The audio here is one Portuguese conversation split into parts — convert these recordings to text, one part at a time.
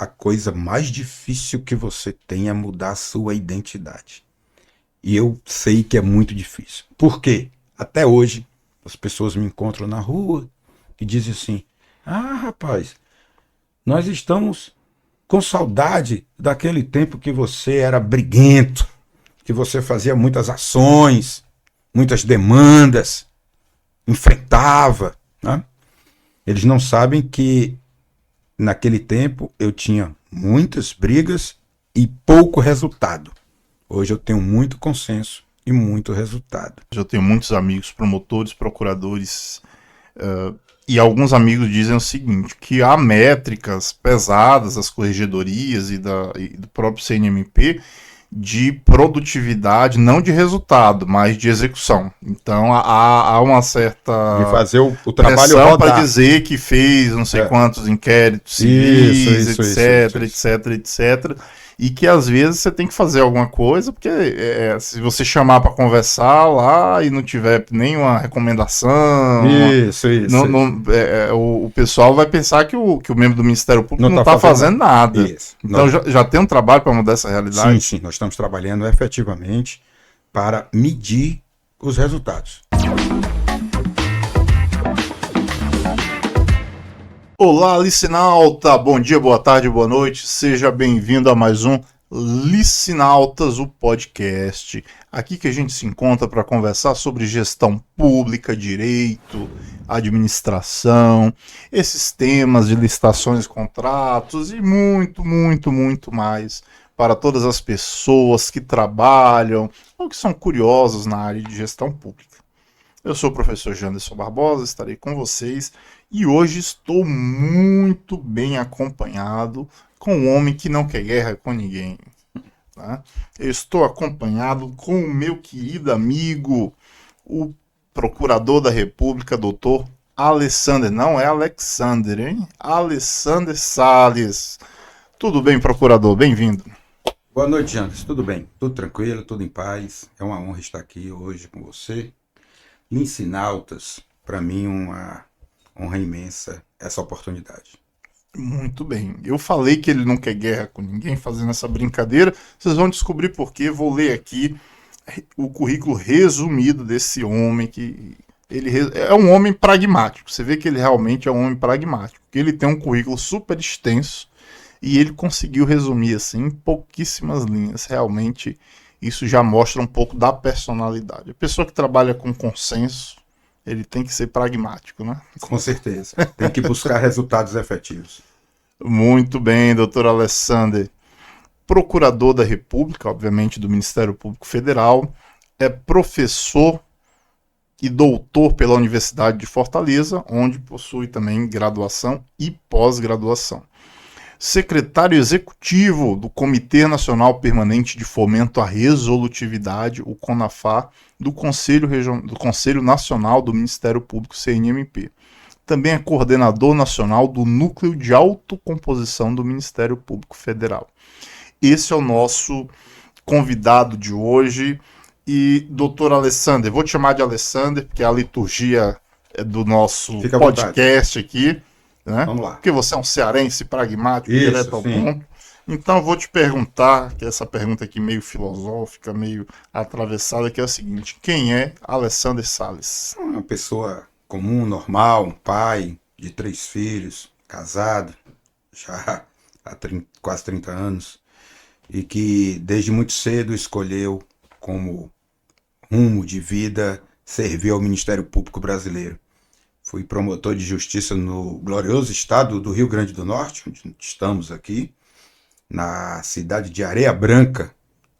a coisa mais difícil que você tem é mudar a sua identidade. E eu sei que é muito difícil. Por quê? Até hoje, as pessoas me encontram na rua e dizem assim: ah, rapaz, nós estamos com saudade daquele tempo que você era briguento, que você fazia muitas ações, muitas demandas, enfrentava, né? Eles não sabem que naquele tempo eu tinha muitas brigas e pouco resultado. Hoje eu tenho muito consenso e muito resultado. Eu tenho muitos amigos promotores, procuradores, e alguns amigos dizem o seguinte, que há métricas pesadas das corregedorias e do próprio CNMP de produtividade, não de resultado, mas de execução. Então há uma certa De fazer o trabalho pressão rodar. para dizer que fez não sei quantos inquéritos civis, etc, etc. E que às vezes você tem que fazer alguma coisa, porque se você chamar para conversar lá e não tiver nenhuma recomendação, o pessoal vai pensar que o membro do Ministério Público não está fazendo nada. Isso. Então já tem um trabalho para mudar essa realidade? Sim, nós estamos trabalhando efetivamente para medir os resultados. Olá, Licinalta! Bom dia, boa tarde, boa noite. Seja bem-vindo a mais um Licinaltas, o podcast. Aqui que a gente se encontra para conversar sobre gestão pública, direito, administração, esses temas de licitações, contratos e muito, muito, muito mais para todas as pessoas que trabalham ou que são curiosos na área de gestão pública. Eu sou o professor Janderson Barbosa, estarei com vocês e hoje estou muito bem acompanhado com um homem que não quer guerra com ninguém. Tá? Eu estou acompanhado com o meu querido amigo, o Procurador da República, doutor Alessander. Não é Alexander, hein? Alessander Salles. Tudo bem, procurador? Bem-vindo. Boa noite, Janderson. Tudo bem? Tudo tranquilo, tudo em paz. É uma honra estar aqui hoje com você. Licinaltas, para mim, uma honra imensa essa oportunidade. Muito bem. Eu falei que ele não quer guerra com ninguém fazendo essa brincadeira. Vocês vão descobrir por quê. Vou ler aqui o currículo resumido desse homem que ele é um homem pragmático. Você vê que ele realmente é um homem pragmático. Ele tem um currículo super extenso e ele conseguiu resumir assim em pouquíssimas linhas. Realmente isso já mostra um pouco da personalidade. A pessoa que trabalha com consenso, ele tem que ser pragmático, né? Com certeza. Tem que buscar resultados efetivos. Muito bem, doutor Alessander. Procurador da República, obviamente do Ministério Público Federal, é professor e doutor pela Universidade de Fortaleza, onde possui também graduação e pós-graduação. Secretário executivo do Comitê Nacional Permanente de Fomento à Resolutividade, o CONAFA, do Conselho Nacional do Ministério Público, CNMP. Também é coordenador nacional do Núcleo de Autocomposição do Ministério Público Federal. Esse é o nosso convidado de hoje. E, doutor Alessander, vou te chamar de Alessander, porque a liturgia é do nosso podcast aqui. Né? Vamos lá. Porque você é um cearense pragmático, direto ao ponto. Então eu vou te perguntar, que essa pergunta aqui meio filosófica, meio atravessada, que é a seguinte: quem é Alessander Salles? Uma pessoa comum, normal, um pai de 3 filhos, casado, já há quase 30 anos, e que desde muito cedo escolheu como rumo de vida servir ao Ministério Público Brasileiro. Fui promotor de justiça no glorioso estado do Rio Grande do Norte, onde estamos aqui, na cidade de Areia Branca.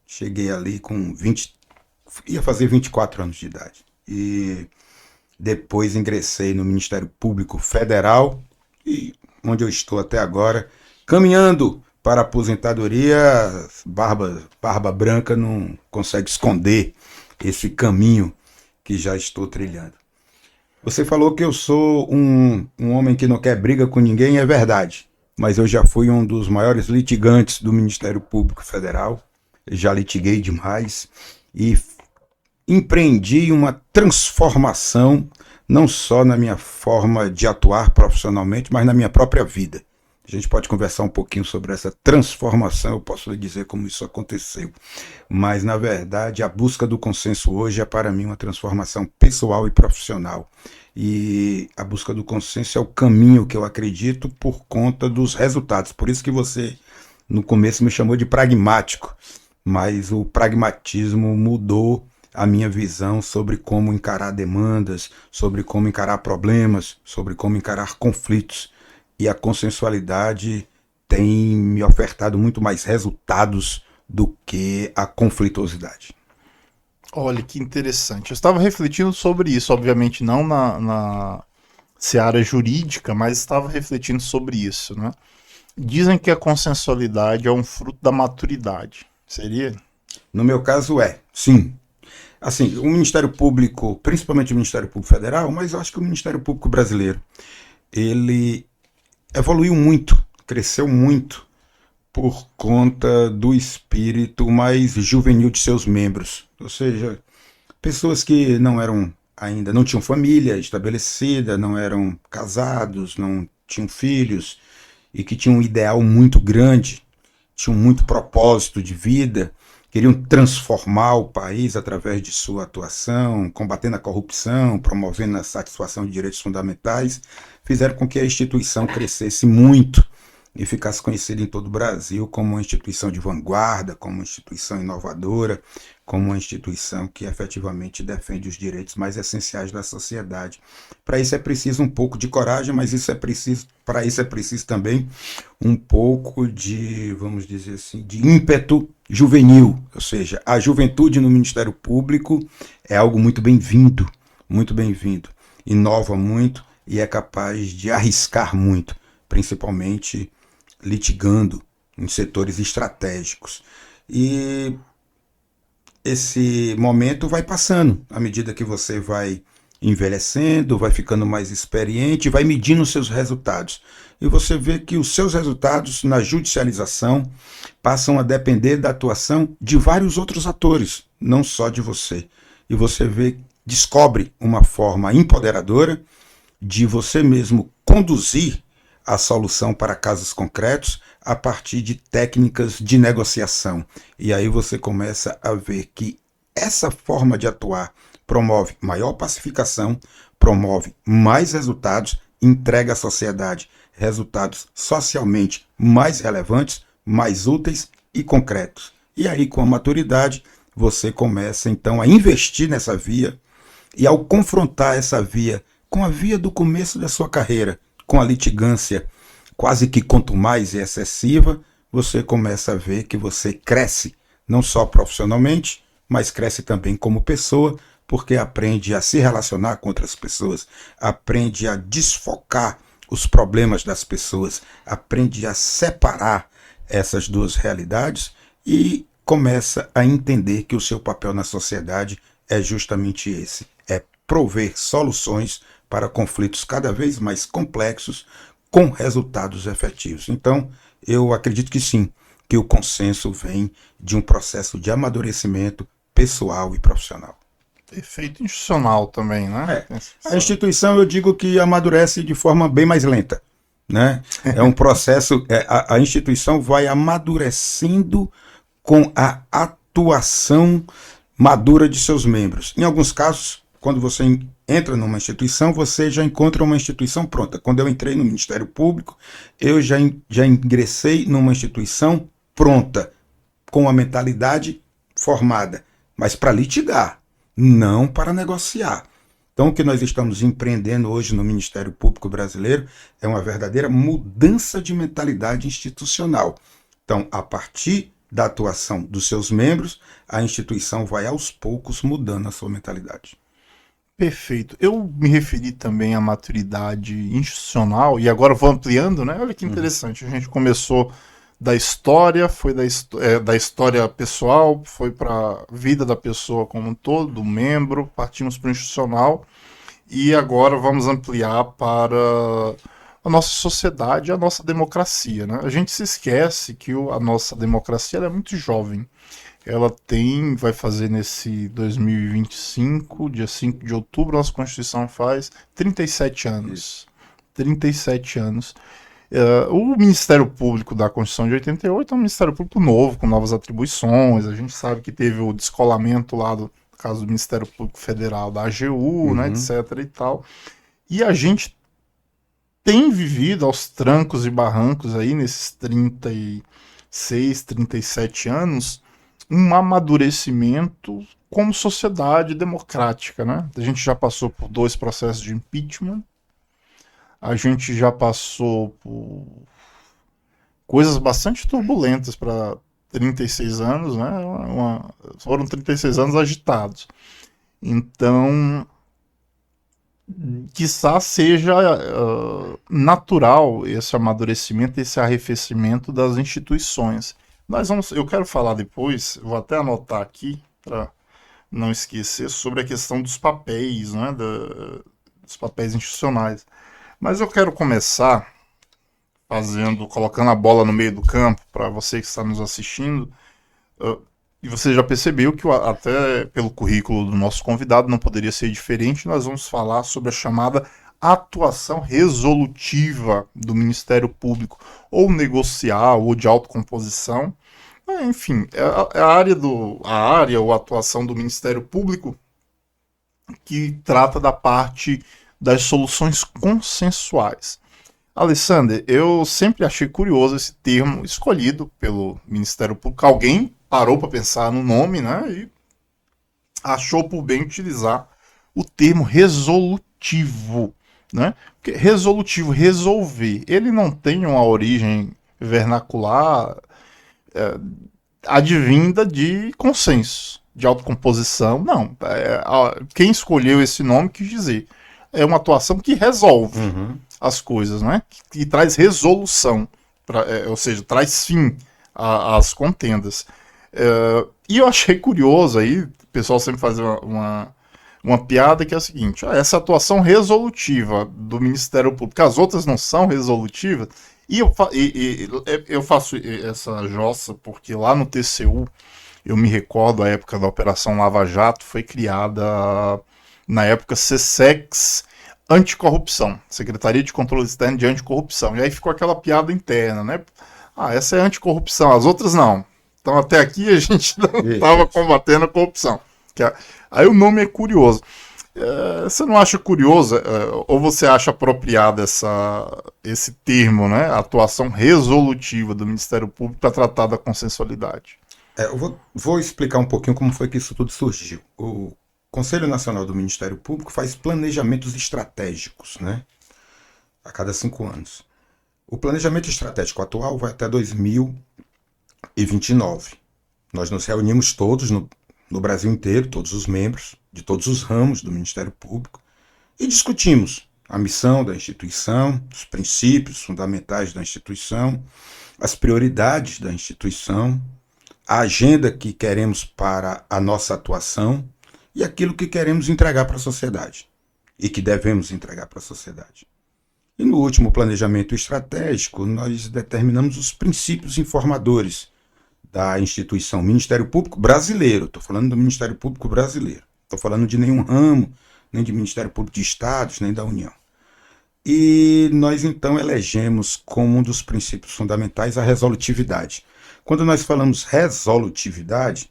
Cheguei ali com ia fazer 24 anos de idade. E depois ingressei no Ministério Público Federal, e onde eu estou até agora, caminhando para a aposentadoria. Barba branca não consegue esconder esse caminho que já estou trilhando. Você falou que eu sou um homem que não quer briga com ninguém, é verdade. Mas eu já fui um dos maiores litigantes do Ministério Público Federal. Já litiguei demais e empreendi uma transformação, não só na minha forma de atuar profissionalmente, mas na minha própria vida. A gente pode conversar um pouquinho sobre essa transformação, eu posso lhe dizer como isso aconteceu. Mas, na verdade, a busca do consenso hoje é, para mim, uma transformação pessoal e profissional. E a busca do consenso é o caminho que eu acredito por conta dos resultados. Por isso que você, no começo, me chamou de pragmático, mas o pragmatismo mudou a minha visão sobre como encarar demandas, sobre como encarar problemas, sobre como encarar conflitos. E a consensualidade tem me ofertado muito mais resultados do que a conflituosidade. Olha que interessante. Eu estava refletindo sobre isso, obviamente não na seara jurídica, mas estava refletindo sobre isso, né? Dizem que a consensualidade é um fruto da maturidade. Seria? No meu caso sim. Assim, o Ministério Público, principalmente o Ministério Público Federal, mas eu acho que o Ministério Público brasileiro, ele evoluiu muito, cresceu muito por conta do espírito mais juvenil de seus membros. Ou seja, pessoas que não eram ainda, não tinham família estabelecida, não eram casados, não tinham filhos e que tinham um ideal muito grande, tinham muito propósito de vida, queriam transformar o país através de sua atuação, combatendo a corrupção, promovendo a satisfação de direitos fundamentais, fizeram com que a instituição crescesse muito e ficasse conhecida em todo o Brasil como uma instituição de vanguarda, como uma instituição inovadora, como uma instituição que efetivamente defende os direitos mais essenciais da sociedade. Para isso é preciso um pouco de coragem, mas para isso é preciso também um pouco de, vamos dizer assim, de ímpeto juvenil, ou seja, a juventude no Ministério Público é algo muito bem-vindo, inova muito e é capaz de arriscar muito, principalmente litigando em setores estratégicos. E esse momento vai passando à medida que você vai envelhecendo, vai ficando mais experiente, vai medindo os seus resultados. E você vê que os seus resultados na judicialização passam a depender da atuação de vários outros atores, não só de você. E você descobre uma forma empoderadora de você mesmo conduzir a solução para casos concretos a partir de técnicas de negociação. E aí você começa a ver que essa forma de atuar promove maior pacificação, promove mais resultados, entrega à sociedade resultados socialmente mais relevantes, mais úteis e concretos. E aí, com a maturidade, você começa então a investir nessa via e ao confrontar essa via com a via do começo da sua carreira, com a litigância quase que contumaz e excessiva, você começa a ver que você cresce, não só profissionalmente, mas cresce também como pessoa, porque aprende a se relacionar com outras pessoas, aprende a desfocar os problemas das pessoas, aprende a separar essas duas realidades e começa a entender que o seu papel na sociedade é justamente esse, é prover soluções para conflitos cada vez mais complexos com resultados efetivos. Então, eu acredito que sim, que o consenso vem de um processo de amadurecimento pessoal e profissional. Efeito institucional também, né? A instituição, eu digo que amadurece de forma bem mais lenta, né? É um processo, a instituição vai amadurecendo com a atuação madura de seus membros. Em alguns casos, quando você entra numa instituição, você já encontra uma instituição pronta. Quando eu entrei no Ministério Público, eu já ingressei numa instituição pronta, com a mentalidade formada, mas para litigar, não para negociar. Então, o que nós estamos empreendendo hoje no Ministério Público Brasileiro é uma verdadeira mudança de mentalidade institucional. Então, a partir da atuação dos seus membros, a instituição vai aos poucos mudando a sua mentalidade. Perfeito. Eu me referi também à maturidade institucional e agora vou ampliando, né? Olha que interessante. A gente começou da história, foi da história pessoal, foi para a vida da pessoa como um todo, do membro, partimos para o institucional e agora vamos ampliar para a nossa sociedade, a nossa democracia, né? A gente se esquece que a nossa democracia ela é muito jovem. Ela vai fazer nesse 2025, dia 5 de outubro, nossa Constituição faz 37 anos. 37 anos. O Ministério Público da Constituição de 88 é um Ministério Público novo, com novas atribuições. A gente sabe que teve o descolamento lá do caso do Ministério Público Federal da AGU, né, etc. e tal. E a gente tem vivido aos trancos e barrancos aí, nesses 36, 37 anos, um amadurecimento como sociedade democrática, né? A gente já passou por 2 processos de impeachment, a gente já passou por coisas bastante turbulentas para 36 anos, né? Foram 36 anos agitados. Então, quiçá seja natural esse amadurecimento, esse arrefecimento das instituições. Eu quero falar depois, vou até anotar aqui para não esquecer, sobre a questão dos papéis, né, dos papéis institucionais. Mas eu quero começar colocando a bola no meio do campo para você que está nos assistindo. E você já percebeu que até pelo currículo do nosso convidado não poderia ser diferente. Nós vamos falar sobre a chamada atuação resolutiva do Ministério Público, ou negocial, ou de autocomposição. Enfim, a área ou a atuação do Ministério Público que trata da parte das soluções consensuais. Alessandro, eu sempre achei curioso esse termo escolhido pelo Ministério Público. Alguém parou para pensar no nome, né, e achou por bem utilizar o termo resolutivo, né? Porque resolutivo, resolver, ele não tem uma origem vernacular advinda de consenso, de autocomposição, não. Quem escolheu esse nome quis dizer, é uma atuação que resolve as coisas, né? Que traz resolução, ou seja, traz fim às contendas. E eu achei curioso aí, o pessoal sempre faz uma piada que é a seguinte: essa atuação resolutiva do Ministério Público, as outras não são resolutivas. E eu faço essa jossa porque lá no TCU, eu me recordo a época da Operação Lava Jato, foi criada na época SESEX Anticorrupção, Secretaria de Controle Externo de Anticorrupção. E aí ficou aquela piada interna, né? Essa é anticorrupção, as outras não. Então até aqui a gente não estava combatendo a corrupção. Aí o nome é curioso. Você não acha curioso, ou você acha apropriado esse termo, né? Atuação resolutiva do Ministério Público para tratar da consensualidade? Eu vou explicar um pouquinho como foi que isso tudo surgiu. O Conselho Nacional do Ministério Público faz planejamentos estratégicos, né? A cada 5 anos. O planejamento estratégico atual vai até 2029. Nós nos reunimos todos no Brasil inteiro, todos os membros de todos os ramos do Ministério Público, e discutimos a missão da instituição, os princípios fundamentais da instituição, as prioridades da instituição, a agenda que queremos para a nossa atuação e aquilo que queremos entregar para a sociedade e que devemos entregar para a sociedade. E no último planejamento estratégico, nós determinamos os princípios informadores da instituição Ministério Público Brasileiro. Estou falando do Ministério Público Brasileiro. Estou falando de nenhum ramo, nem de Ministério Público de Estados, nem da União. E nós então elegemos como um dos princípios fundamentais a resolutividade. Quando nós falamos resolutividade,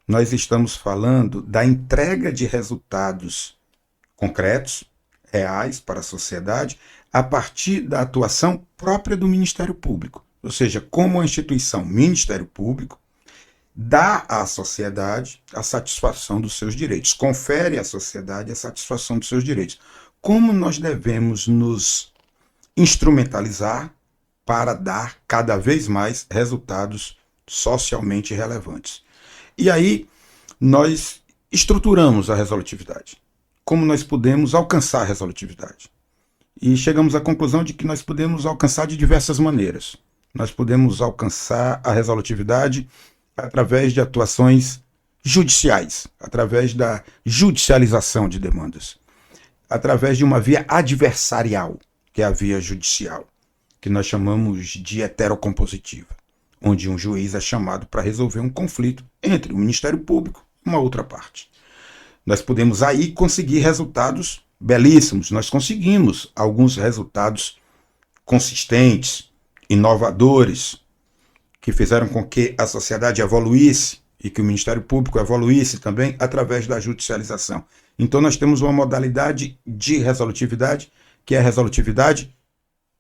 nós estamos falando da entrega de resultados concretos, reais para a sociedade, a partir da atuação própria do Ministério Público. Ou seja, como a instituição Ministério Público dá à sociedade a satisfação dos seus direitos, confere à sociedade a satisfação dos seus direitos. Como nós devemos nos instrumentalizar para dar cada vez mais resultados socialmente relevantes. E aí nós estruturamos a resolutividade. Como nós podemos alcançar a resolutividade? E chegamos à conclusão de que nós podemos alcançar de diversas maneiras. Nós podemos alcançar a resolutividade através de atuações judiciais, através da judicialização de demandas, através de uma via adversarial, que é a via judicial, que nós chamamos de heterocompositiva, onde um juiz é chamado para resolver um conflito entre o Ministério Público e uma outra parte. Nós podemos aí conseguir resultados belíssimos. Nós conseguimos alguns resultados consistentes, inovadores, que fizeram com que a sociedade evoluísse e que o Ministério Público evoluísse também através da judicialização. Então nós temos uma modalidade de resolutividade, que é a resolutividade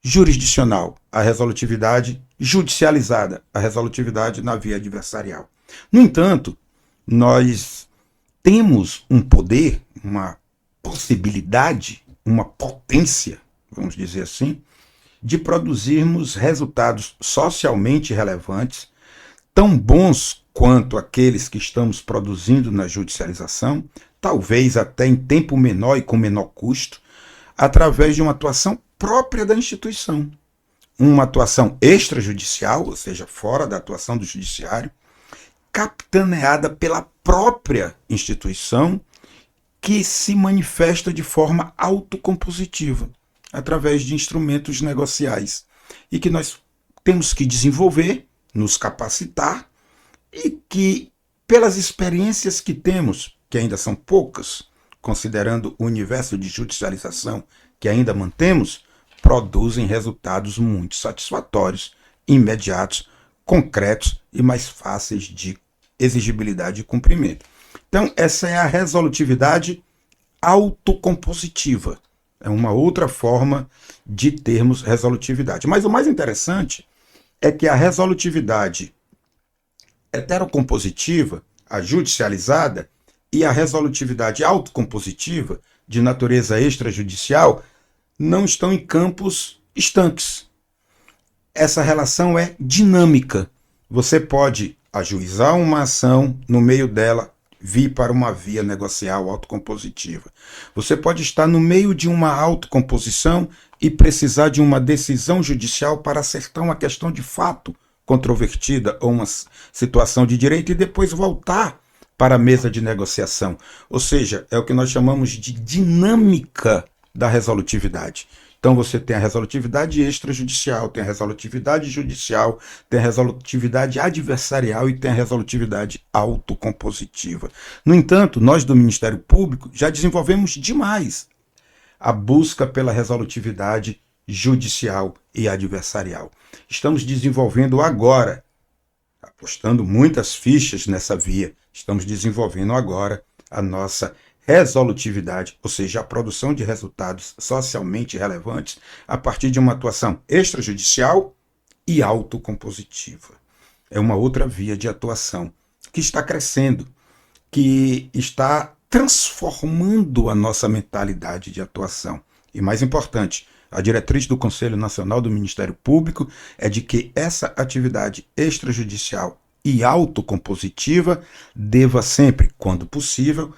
jurisdicional, a resolutividade judicializada, a resolutividade na via adversarial. No entanto, nós temos um poder, uma possibilidade, uma potência, vamos dizer assim, de produzirmos resultados socialmente relevantes, tão bons quanto aqueles que estamos produzindo na judicialização, talvez até em tempo menor e com menor custo, através de uma atuação própria da instituição. Uma atuação extrajudicial, ou seja, fora da atuação do judiciário, capitaneada pela própria instituição, que se manifesta de forma autocompositiva, através de instrumentos negociais, e que nós temos que desenvolver, nos capacitar, e que, pelas experiências que temos, que ainda são poucas, considerando o universo de judicialização que ainda mantemos, produzem resultados muito satisfatórios, imediatos, concretos e mais fáceis de exigibilidade e cumprimento. Então, essa é a resolutividade autocompositiva. É uma outra forma de termos resolutividade. Mas o mais interessante é que a resolutividade heterocompositiva, a judicializada, e a resolutividade autocompositiva, de natureza extrajudicial, não estão em campos estanques. Essa relação é dinâmica. Você pode ajuizar uma ação, no meio dela vir para uma via negocial autocompositiva. Você pode estar no meio de uma autocomposição e precisar de uma decisão judicial para acertar uma questão de fato controvertida ou uma situação de direito e depois voltar para a mesa de negociação. Ou seja, é o que nós chamamos de dinâmica da resolutividade. Então você tem a resolutividade extrajudicial, tem a resolutividade judicial, tem a resolutividade adversarial e tem a resolutividade autocompositiva. No entanto, nós do Ministério Público já desenvolvemos demais a busca pela resolutividade judicial e adversarial. Estamos desenvolvendo agora, apostando muitas fichas nessa via, estamos desenvolvendo agora a nossa resolutividade, ou seja, a produção de resultados socialmente relevantes a partir de uma atuação extrajudicial e autocompositiva. É uma outra via de atuação que está crescendo, que está transformando a nossa mentalidade de atuação. E mais importante, a diretriz do Conselho Nacional do Ministério Público é de que essa atividade extrajudicial e autocompositiva deva sempre, quando possível,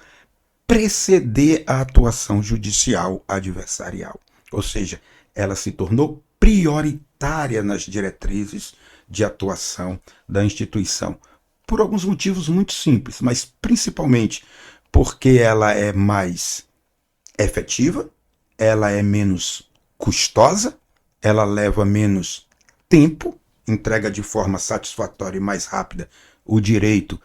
preceder a atuação judicial adversarial. Ou seja, ela se tornou prioritária nas diretrizes de atuação da instituição, por alguns motivos muito simples, mas principalmente porque ela é mais efetiva, ela é menos custosa, ela leva menos tempo, entrega de forma satisfatória e mais rápida o direito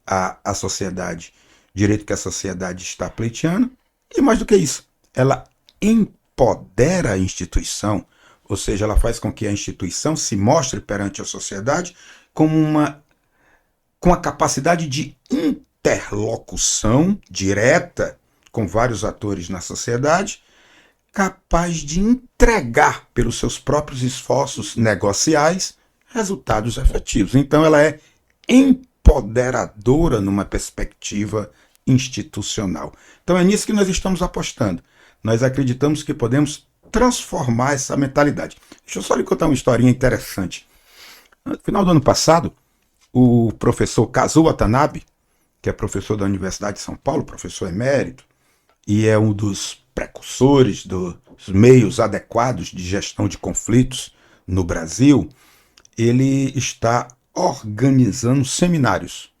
à sociedade, direito que a sociedade está pleiteando, e mais do que isso, ela empodera a instituição, ou seja, ela faz com que a instituição se mostre perante a sociedade como com a capacidade de interlocução direta com vários atores na sociedade, capaz de entregar pelos seus próprios esforços negociais resultados efetivos. Então ela é empoderadora numa perspectiva institucional. Então é nisso que nós estamos apostando. Nós acreditamos que podemos transformar essa mentalidade. Deixa eu só lhe contar uma historinha interessante. No final do ano passado, o professor Kazuo Watanabe, que é professor da Universidade de São Paulo, professor emérito, e é um dos precursores dos meios adequados de gestão de conflitos no Brasil, ele está organizando seminários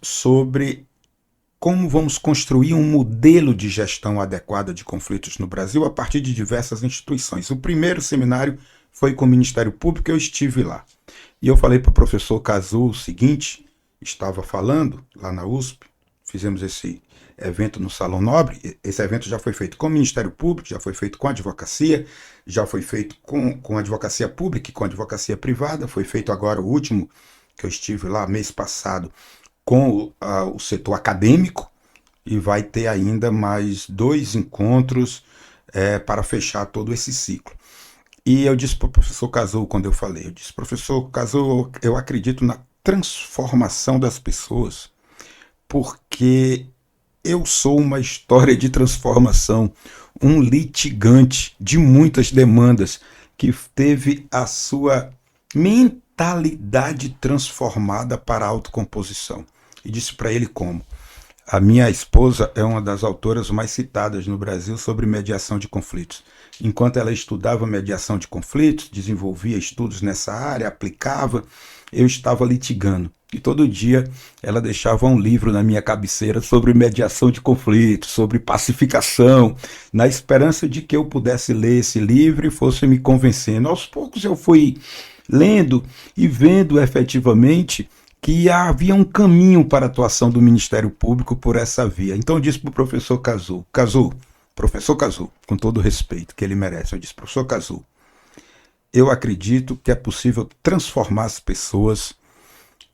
sobre como vamos construir um modelo de gestão adequada de conflitos no Brasil a partir de diversas instituições. O primeiro seminário foi com o Ministério Público, eu estive lá. E eu falei para o professor Kazuo o seguinte, estava falando lá na USP, fizemos esse evento no Salão Nobre. Esse evento já foi feito com o Ministério Público, já foi feito com a advocacia, já foi feito com a advocacia pública e com a advocacia privada, foi feito agora o último, que eu estive lá mês passado, com o setor acadêmico, e vai ter ainda mais 2 encontros para fechar todo esse ciclo. E eu disse para o professor Cazul, quando eu falei, eu disse, professor Cazul, eu acredito na transformação das pessoas, porque eu sou uma história de transformação, um litigante de muitas demandas, que teve a sua mentalidade transformada para a autocomposição. E disse para ele como. A minha esposa é uma das autoras mais citadas no Brasil sobre mediação de conflitos. Enquanto ela estudava mediação de conflitos, desenvolvia estudos nessa área, aplicava, eu estava litigando. E todo dia ela deixava um livro na minha cabeceira sobre mediação de conflitos, sobre pacificação, na esperança de que eu pudesse ler esse livro e fosse me convencendo. Aos poucos eu fui lendo e vendo efetivamente que havia um caminho para a atuação do Ministério Público por essa via. Então eu disse para o professor Cazul, professor Cazul, com todo o respeito que ele merece, eu disse, professor Cazul, eu acredito que é possível transformar as pessoas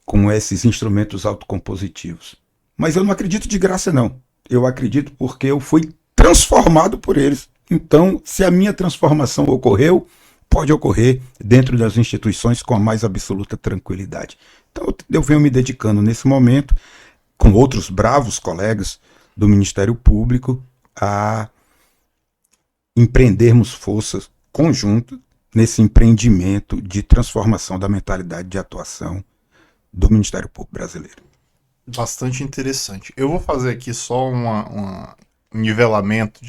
com esses instrumentos autocompositivos. Mas eu não acredito de graça, não. Eu acredito porque eu fui transformado por eles. Então, se a minha transformação ocorreu, pode ocorrer dentro das instituições com a mais absoluta tranquilidade. Então, eu venho me dedicando nesse momento, com outros bravos colegas do Ministério Público, a empreendermos forças conjuntas nesse empreendimento de transformação da mentalidade de atuação do Ministério Público brasileiro. Bastante interessante. Eu vou fazer aqui só um nivelamento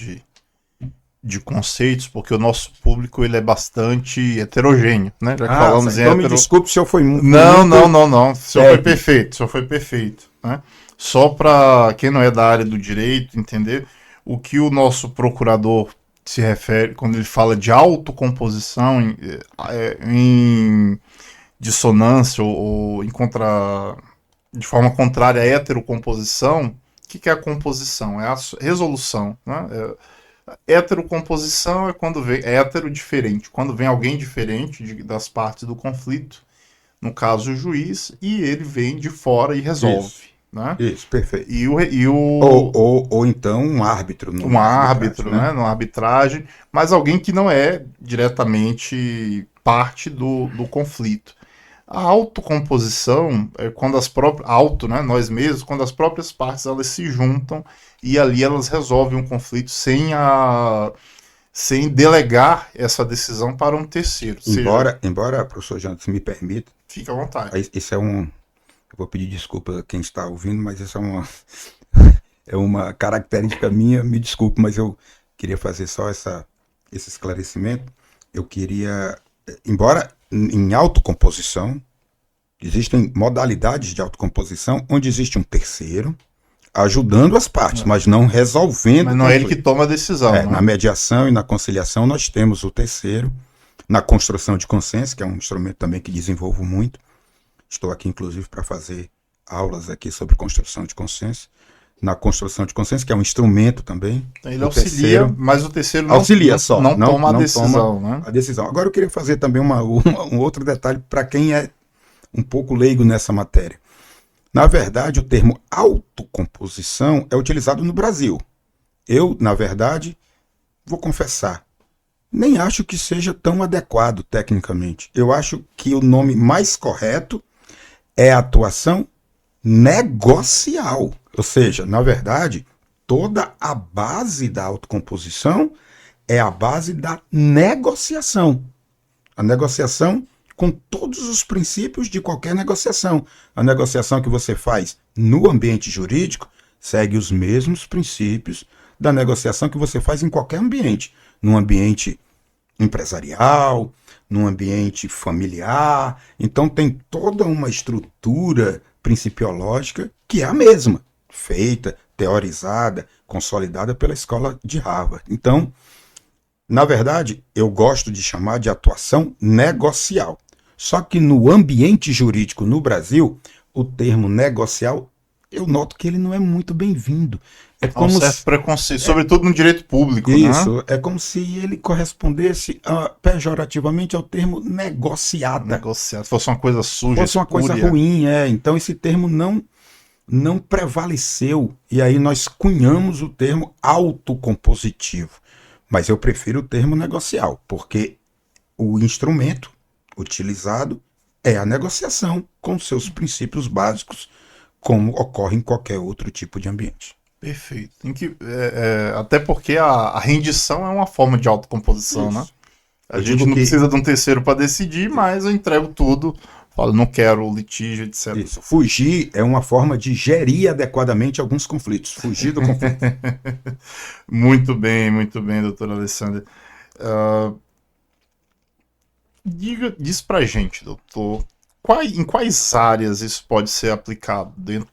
de conceitos, porque o nosso público ele é bastante heterogêneo, né? Já que falamos em então me desculpe se eu fui muito... Não. O senhor foi perfeito, né? Só para quem não é da área do direito entender o que o nosso procurador se refere quando ele fala de autocomposição em dissonância ou de forma contrária à heterocomposição. O que é a composição? É a resolução, né? Heterocomposição é quando vem hétero diferente, quando vem alguém diferente das partes do conflito, no caso o juiz, e ele vem de fora e resolve. Isso, né? Isso, perfeito. Ou então um árbitro. Um árbitro, né? Numa arbitragem, mas alguém que não é diretamente parte do conflito. A autocomposição é quando as próprias... né? Nós mesmos, quando as próprias partes elas se juntam e ali elas resolvem um conflito sem delegar essa decisão para um terceiro. Embora, professor Janto, se me permita... Fique à vontade. Isso é um... Eu vou pedir desculpa a quem está ouvindo, mas isso é uma característica minha, me desculpe, mas eu queria fazer só esse esclarecimento. Eu queria... Embora em autocomposição, existem modalidades de autocomposição onde existe um terceiro ajudando as partes, mas não resolvendo. Mas não é ele que toma a decisão. Né? Na mediação e na conciliação nós temos o terceiro. Na construção de consenso, que é um instrumento também que desenvolvo muito. Estou aqui, inclusive, para fazer aulas aqui sobre construção de consenso. Na construção de consenso, que é um instrumento também. Ele auxilia, mas o terceiro não toma a decisão. Né? A decisão. Agora eu queria fazer também um outro detalhe para quem é um pouco leigo nessa matéria. Na verdade, o termo autocomposição é utilizado no Brasil. Eu, na verdade, vou confessar, nem acho que seja tão adequado tecnicamente. Eu acho que o nome mais correto é atuação negocial. Ou seja, na verdade, toda a base da autocomposição é a base da negociação. A negociação com todos os princípios de qualquer negociação. A negociação que você faz no ambiente jurídico segue os mesmos princípios da negociação que você faz em qualquer ambiente. Num ambiente empresarial, num ambiente familiar. Então tem toda uma estrutura principiológica que é a mesma. Feita, teorizada, consolidada pela escola de Harvard. Então, na verdade, eu gosto de chamar de atuação negocial. Só que no ambiente jurídico no Brasil, o termo negocial eu noto que ele não é muito bem-vindo. É Há um como certo preconceito, sobretudo no direito público, né? isso, é como se ele correspondesse pejorativamente ao termo negociata. Negociado, fosse uma coisa suja, Fosse uma coisa espúria. ruim, Então esse termo não prevaleceu. E aí nós cunhamos o termo autocompositivo. Mas eu prefiro o termo negocial, porque o instrumento utilizado é a negociação com seus princípios básicos, como ocorre em qualquer outro tipo de ambiente. Perfeito. Até porque a rendição é uma forma de autocomposição, né? Isso. A Eu gente digo não que precisa de um terceiro para decidir, mas eu entrego tudo. Falo, não quero litígio, etc. isso. Fugir é uma forma de gerir adequadamente alguns conflitos. Fugir do conflito. Muito bem, doutora Alessandra. Diz pra gente, doutor, em quais áreas isso pode ser aplicado dentro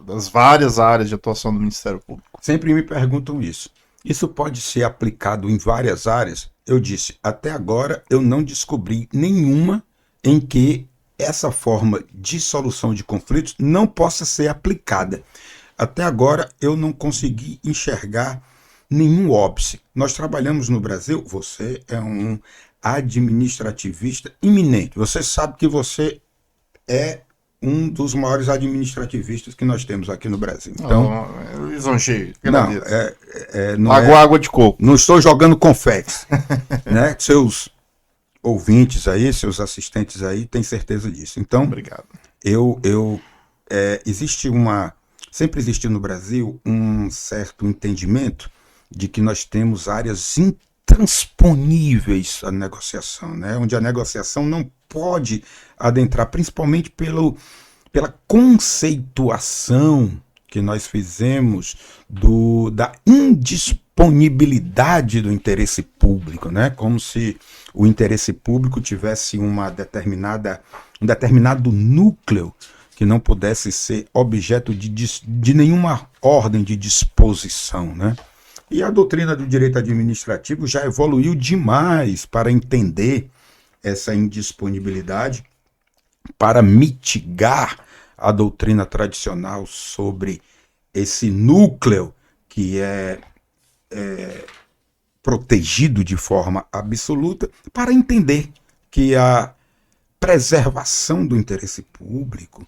das várias áreas de atuação do Ministério Público? Sempre me perguntam isso. Isso pode ser aplicado em várias áreas? Eu disse, até agora eu não descobri nenhuma em que essa forma de solução de conflitos não possa ser aplicada. Até agora eu não consegui enxergar nenhum óbice. Nós trabalhamos no Brasil, você é um administrativista iminente. Você sabe que você é um dos maiores administrativistas que nós temos aqui no Brasil. Então, lisonjeio, não, não água de coco. Não estou jogando confetes, né? Seus ouvintes aí, seus assistentes aí, têm certeza disso. Então, obrigado. Sempre existiu no Brasil um certo entendimento de que nós temos áreas intransponíveis à negociação, né? Onde a negociação não pode adentrar, principalmente pela conceituação que nós fizemos da indisponibilidade do interesse público, né? Como se o interesse público tivesse um determinado núcleo que não pudesse ser objeto de nenhuma ordem de disposição, né? E a doutrina do direito administrativo já evoluiu demais para entender essa indisponibilidade, para mitigar a doutrina tradicional sobre esse núcleo que é protegido de forma absoluta, para entender que a preservação do interesse público,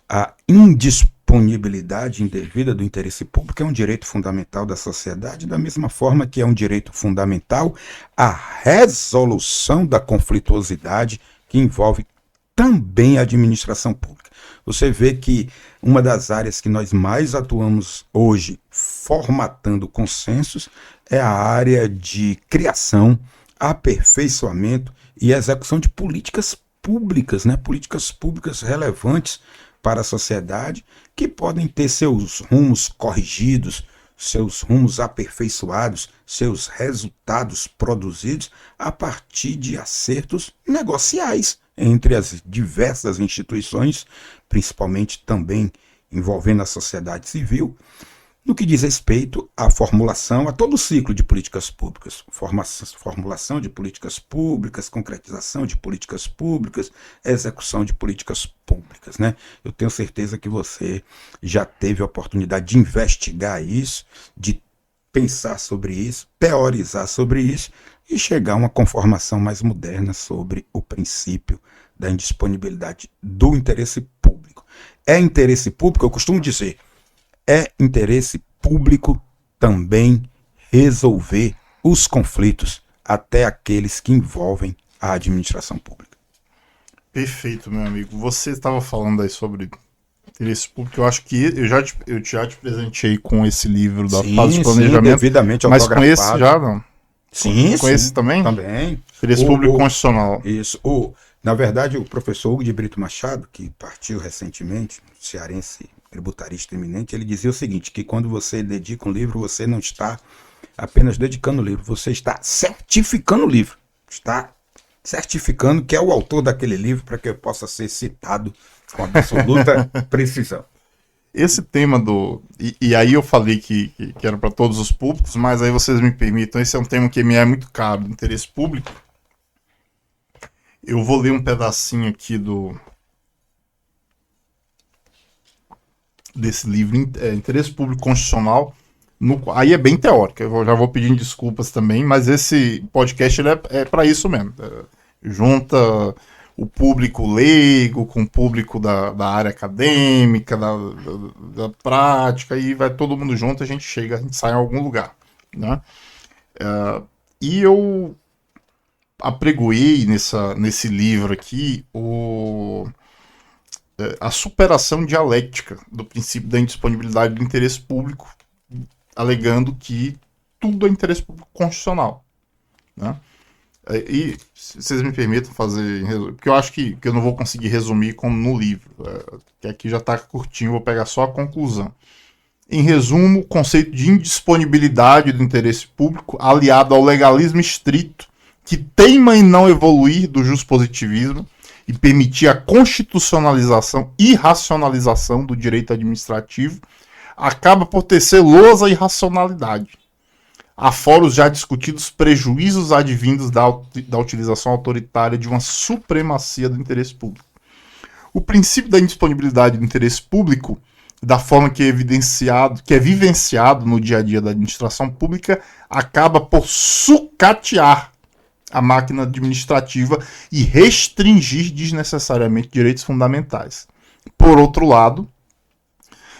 a indisponibilidade indevida do interesse público é um direito fundamental da sociedade, da mesma forma que é um direito fundamental a resolução da conflituosidade que envolve também a administração pública. Você vê que uma das áreas que nós mais atuamos hoje formatando consensos é a área de criação, aperfeiçoamento e execução de políticas públicas, né? Políticas públicas relevantes para a sociedade, que podem ter seus rumos corrigidos, seus rumos aperfeiçoados, seus resultados produzidos a partir de acertos negociais entre as diversas instituições, principalmente também envolvendo a sociedade civil, no que diz respeito à formulação, a todo o ciclo de políticas públicas, formulação de políticas públicas, concretização de políticas públicas, execução de políticas públicas, né? Eu tenho certeza que você já teve a oportunidade de investigar isso, de pensar sobre isso, teorizar sobre isso e chegar a uma conformação mais moderna sobre o princípio da indisponibilidade do interesse público. É interesse público, eu costumo dizer, é interesse público também resolver os conflitos, até aqueles que envolvem a administração pública. Perfeito, meu amigo. Você estava falando aí sobre interesse público. Eu acho que eu já te presenteei com esse livro da fase de planejamento. Devidamente mas com esse já não? Sim, com esse também? Também. Interesse público constitucional. Isso. Na verdade, o professor Hugo de Brito Machado, que partiu recentemente, cearense tributarista eminente, ele dizia o seguinte, que quando você dedica um livro, você não está apenas dedicando o livro, você está certificando o livro. Está certificando que é o autor daquele livro para que possa ser citado com absoluta precisão. Esse tema E aí eu falei que era para todos os públicos, mas aí vocês me permitam, esse é um tema que me é muito caro, interesse público. Eu vou ler um pedacinho aqui desse livro, Interesse Público Constitucional. Aí é bem teórico, já vou pedindo desculpas também, mas esse podcast ele é para isso mesmo. Junta o público leigo com o público da área acadêmica, da prática, e vai todo mundo junto, a gente sai em algum lugar. Né? E eu apregoei nesse livro aqui a superação dialética do princípio da indisponibilidade do interesse público, alegando que tudo é interesse público constitucional. Né? E se vocês me permitam fazer, porque eu acho que eu não vou conseguir resumir como no livro, que aqui já está curtinho, vou pegar só a conclusão. Em resumo, o conceito de indisponibilidade do interesse público, aliado ao legalismo estrito, que teima em não evoluir do juspositivismo e permitir a constitucionalização e racionalização do direito administrativo, acaba por tecer lousa e racionalidade. Afora os já discutidos prejuízos advindos da utilização autoritária de uma supremacia do interesse público. O princípio da indisponibilidade do interesse público, da forma que é vivenciado no dia a dia da administração pública, acaba por sucatear a máquina administrativa e restringir desnecessariamente direitos fundamentais. Por outro lado,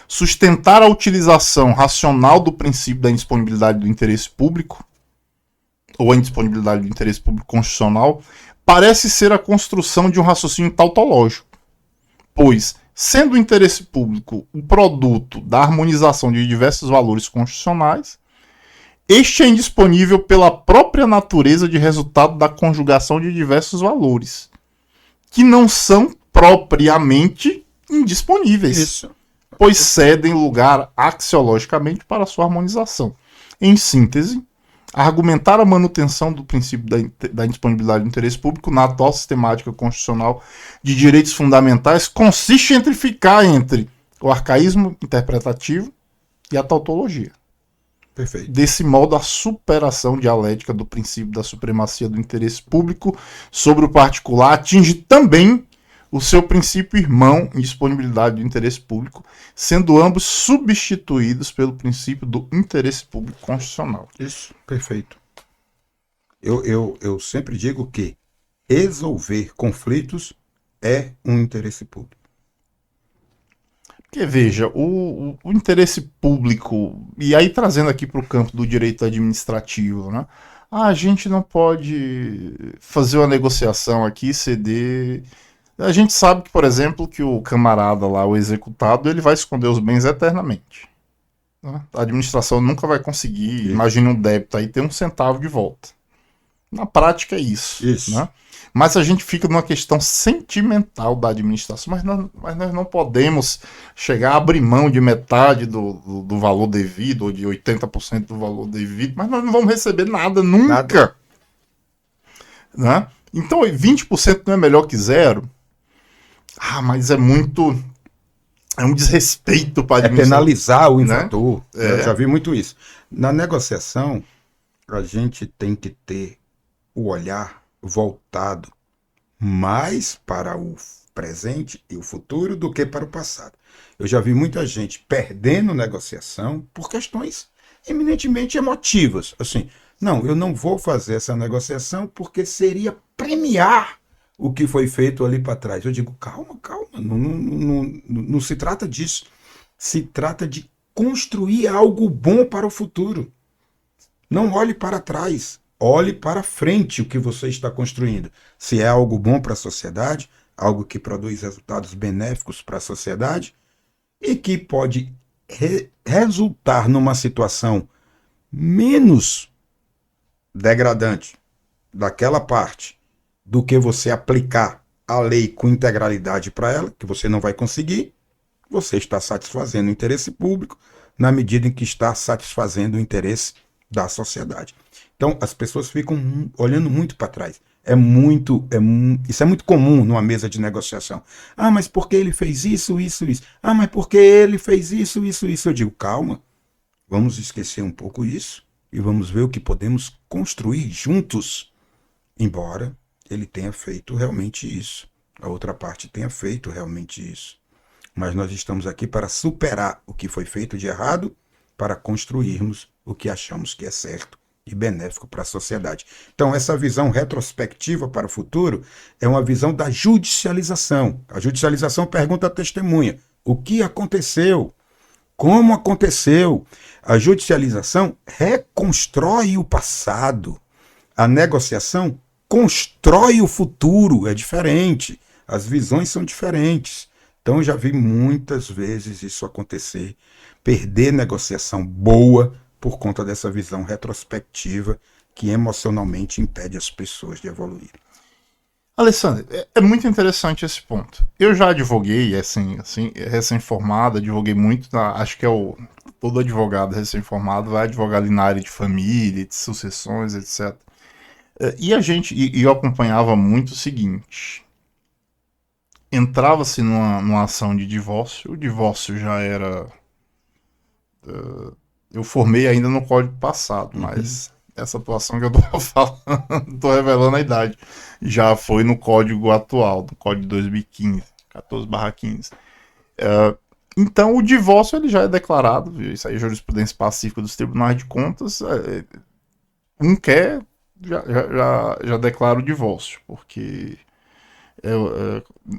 sustentar a utilização racional do princípio da indisponibilidade do interesse público, ou a indisponibilidade do interesse público constitucional, parece ser a construção de um raciocínio tautológico, pois, sendo o interesse público o produto da harmonização de diversos valores constitucionais, este é indisponível pela própria natureza de resultado da conjugação de diversos valores, que não são propriamente indisponíveis. Isso. Pois cedem lugar axiologicamente para sua harmonização. Em síntese, argumentar a manutenção do princípio da indisponibilidade do interesse público na atual sistemática constitucional de direitos fundamentais consiste em ficar entre o arcaísmo interpretativo e a tautologia. Perfeito. Desse modo, a superação dialética do princípio da supremacia do interesse público sobre o particular atinge também o seu princípio irmão em disponibilidade do interesse público, sendo ambos substituídos pelo princípio do interesse público constitucional. Isso, perfeito. Eu sempre digo que resolver conflitos é um interesse público. Porque, veja, o interesse público, e aí trazendo aqui para o campo do direito administrativo, né? A gente não pode fazer uma negociação aqui, ceder. A gente sabe que, por exemplo, que o camarada lá, o executado, ele vai esconder os bens eternamente. Né? A administração nunca vai conseguir, imagine um débito aí, ter um centavo de volta. Na prática é isso. Né? Mas a gente fica numa questão sentimental da administração, mas nós não podemos chegar a abrir mão de metade do valor devido, ou de 80% do valor devido, mas nós não vamos receber nada nunca. Né? Então 20% não é melhor que zero? Mas é um desrespeito para a administração. É penalizar o infrator. Né? Eu já vi muito isso. Na negociação, a gente tem que ter o olhar voltado mais para o presente e o futuro do que para o passado. Eu já vi muita gente perdendo negociação por questões eminentemente emotivas. Assim, não, eu não vou fazer essa negociação porque seria premiar o que foi feito ali para trás. Eu digo, calma, não se trata disso. Se trata de construir algo bom para o futuro. Não olhe para trás. Olhe para frente o que você está construindo. Se é algo bom para a sociedade, algo que produz resultados benéficos para a sociedade e que pode resultar numa situação menos degradante daquela parte do que você aplicar a lei com integralidade para ela, que você não vai conseguir, você está satisfazendo o interesse público na medida em que está satisfazendo o interesse da sociedade. Então, as pessoas ficam olhando muito para trás. Isso é muito comum numa mesa de negociação. Mas porque ele fez isso? Mas porque ele fez isso? Eu digo, calma, vamos esquecer um pouco isso e vamos ver o que podemos construir juntos, embora ele tenha feito realmente isso, a outra parte tenha feito realmente isso. mas nós estamos aqui para superar o que foi feito de errado, para construirmos o que achamos que é certo e benéfico para a sociedade. Então, essa visão retrospectiva para o futuro é uma visão da judicialização. A judicialização pergunta à testemunha: o que aconteceu? Como aconteceu? A judicialização reconstrói o passado. A negociação constrói o futuro. É diferente. As visões são diferentes. Então, eu já vi muitas vezes isso acontecer. Perder negociação boa por conta dessa visão retrospectiva que emocionalmente impede as pessoas de evoluírem. Alessandro, é muito interessante esse ponto. Eu já advoguei, assim recém-formado, advoguei muito, acho que todo advogado recém-formado vai advogar ali na área de família, de sucessões, etc. E eu acompanhava muito o seguinte: entrava-se numa ação de divórcio, o divórcio já era... eu formei ainda no código passado, mas essa atuação que eu tô falando, tô revelando a idade, já foi no código atual, no código de 2015, 14/15. Então o divórcio ele já é declarado, isso aí é jurisprudência pacífica dos tribunais de contas, já declara o divórcio, porque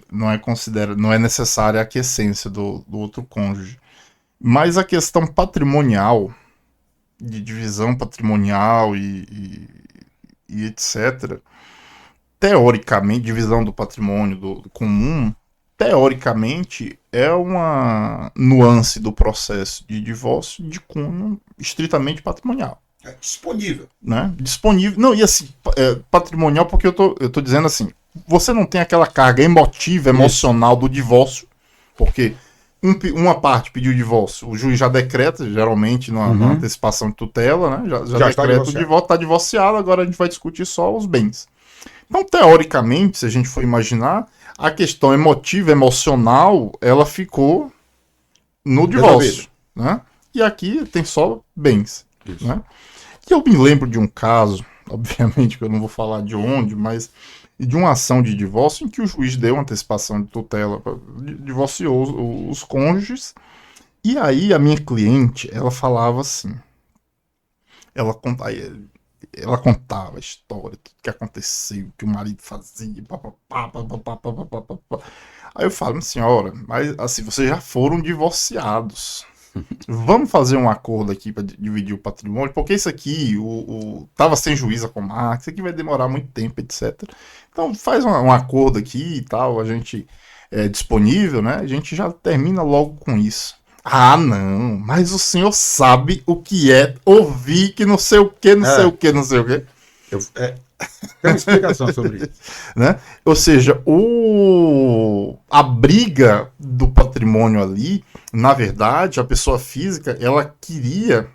não é necessária a aquiescência do outro cônjuge. Mas a questão patrimonial, de divisão patrimonial e etc., teoricamente, divisão do patrimônio do comum, teoricamente, é uma nuance do processo de divórcio de cunho estritamente patrimonial. É disponível. Né? Disponível. Não, e assim, patrimonial, porque eu tô dizendo assim, você não tem aquela carga emotiva, emocional do divórcio, porque uma parte pediu o divórcio, o juiz já decreta, geralmente na antecipação de tutela, né? Já decreta o divórcio, está divorciado, agora a gente vai discutir só os bens. Então, teoricamente, se a gente for imaginar, a questão emotiva, emocional, ela ficou no divórcio, né? E aqui tem só bens, né? E eu me lembro de um caso, obviamente que eu não vou falar de onde, mas de uma ação de divórcio em que o juiz deu uma antecipação de tutela, divorciou os cônjuges, e aí a minha cliente, ela falava assim, ela contava a história, tudo que aconteceu, que o marido fazia, Aí eu falo, senhora, mas assim, vocês já foram divorciados. Vamos fazer um acordo aqui para dividir o patrimônio, porque isso aqui, tava sem juíza comarca, isso aqui vai demorar muito tempo, etc. Então faz um acordo aqui e tal, a gente é disponível, né? A gente já termina logo com isso. Ah, não, mas o senhor sabe o que é ouvir que não sei o que, não sei o que, não sei o que. Tem uma explicação sobre isso. Né? Ou seja, a briga do patrimônio ali, na verdade, a pessoa física, ela queria,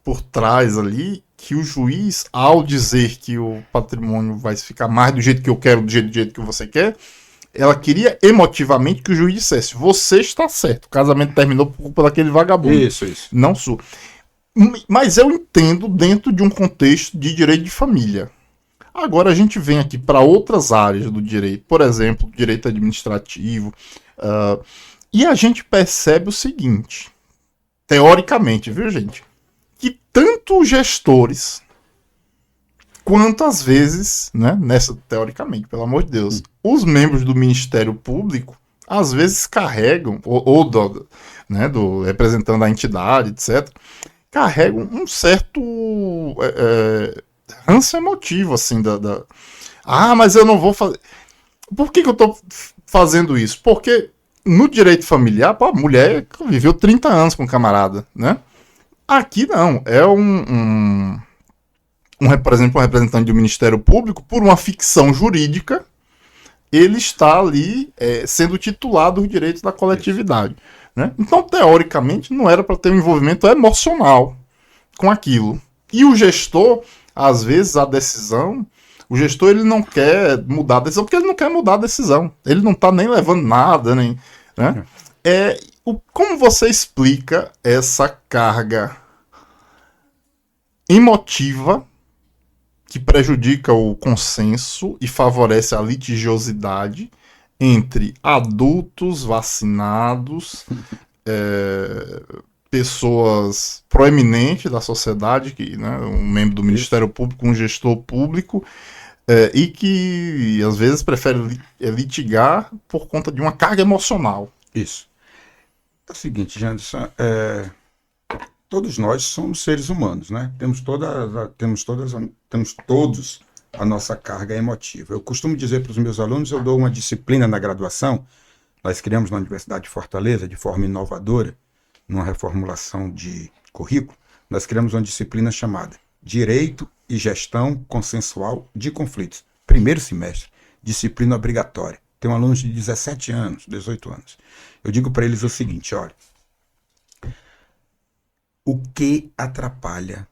por trás ali, que o juiz, ao dizer que o patrimônio vai ficar mais do jeito que eu quero, do jeito que você quer, ela queria emotivamente que o juiz dissesse, você está certo, o casamento terminou por culpa daquele vagabundo. Isso. Não sou. Mas eu entendo dentro de um contexto de direito de família. Agora a gente vem aqui para outras áreas do direito, por exemplo, direito administrativo, e a gente percebe o seguinte, teoricamente, viu, gente? Que tanto os gestores, quanto às vezes, né, teoricamente, pelo amor de Deus, os membros do Ministério Público, às vezes carregam, do representando a entidade, etc., carregam um certo ranço emotivo, assim, mas eu não vou fazer... Por que eu tô fazendo isso? Porque no direito familiar, a mulher viveu 30 anos com o camarada, né? Aqui não, é por exemplo, um representante do Ministério Público, por uma ficção jurídica, ele está ali sendo titulado dos direitos da coletividade. Né? Então, teoricamente, não era para ter um envolvimento emocional com aquilo. E o gestor, às vezes, o gestor ele não quer mudar a decisão, porque ele não quer mudar a decisão. Ele não está nem levando nada, né? Como você explica essa carga emotiva que prejudica o consenso e favorece a litigiosidade entre adultos vacinados, pessoas proeminentes da sociedade, que, né, um membro do Ministério Público, um gestor público, e que às vezes prefere litigar por conta de uma carga emocional. Isso. É o seguinte, Janderson, todos nós somos seres humanos, né? Temos todos a nossa carga emotiva. Eu costumo dizer para os meus alunos, eu dou uma disciplina na graduação, nós criamos na Universidade de Fortaleza, de forma inovadora, numa reformulação de currículo, nós criamos uma disciplina chamada Direito e Gestão Consensual de Conflitos. Primeiro semestre, disciplina obrigatória. Tem alunos de 17 anos, 18 anos. Eu digo para eles o seguinte, olha, o que atrapalha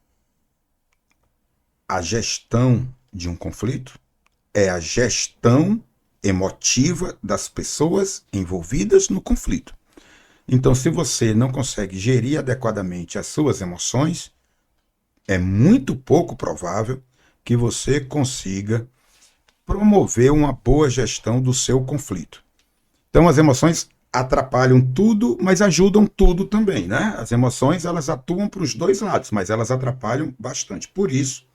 a gestão de um conflito é a gestão emotiva das pessoas envolvidas no conflito. Então, se você não consegue gerir adequadamente as suas emoções, é muito pouco provável que você consiga promover uma boa gestão do seu conflito. Então, as emoções atrapalham tudo, mas ajudam tudo também, né? As emoções, elas atuam para os dois lados, mas elas atrapalham bastante. Por isso,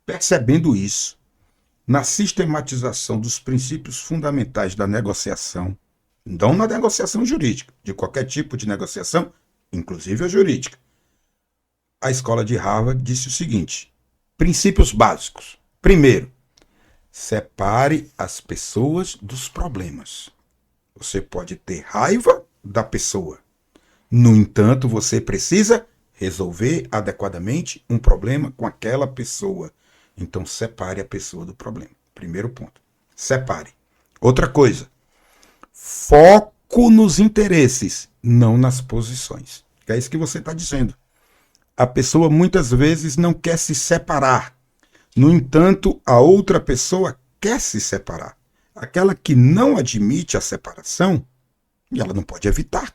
percebendo isso, na sistematização dos princípios fundamentais da negociação, não na negociação jurídica, de qualquer tipo de negociação, inclusive a jurídica, a escola de Harvard disse o seguinte: princípios básicos. Primeiro, separe as pessoas dos problemas. Você pode ter raiva da pessoa. No entanto, você precisa resolver adequadamente um problema com aquela pessoa. Então, separe a pessoa do problema. Primeiro ponto. Separe. Outra coisa. Foco nos interesses, não nas posições. É isso que você está dizendo. A pessoa muitas vezes não quer se separar. No entanto, a outra pessoa quer se separar. Aquela que não admite a separação, ela não pode evitar,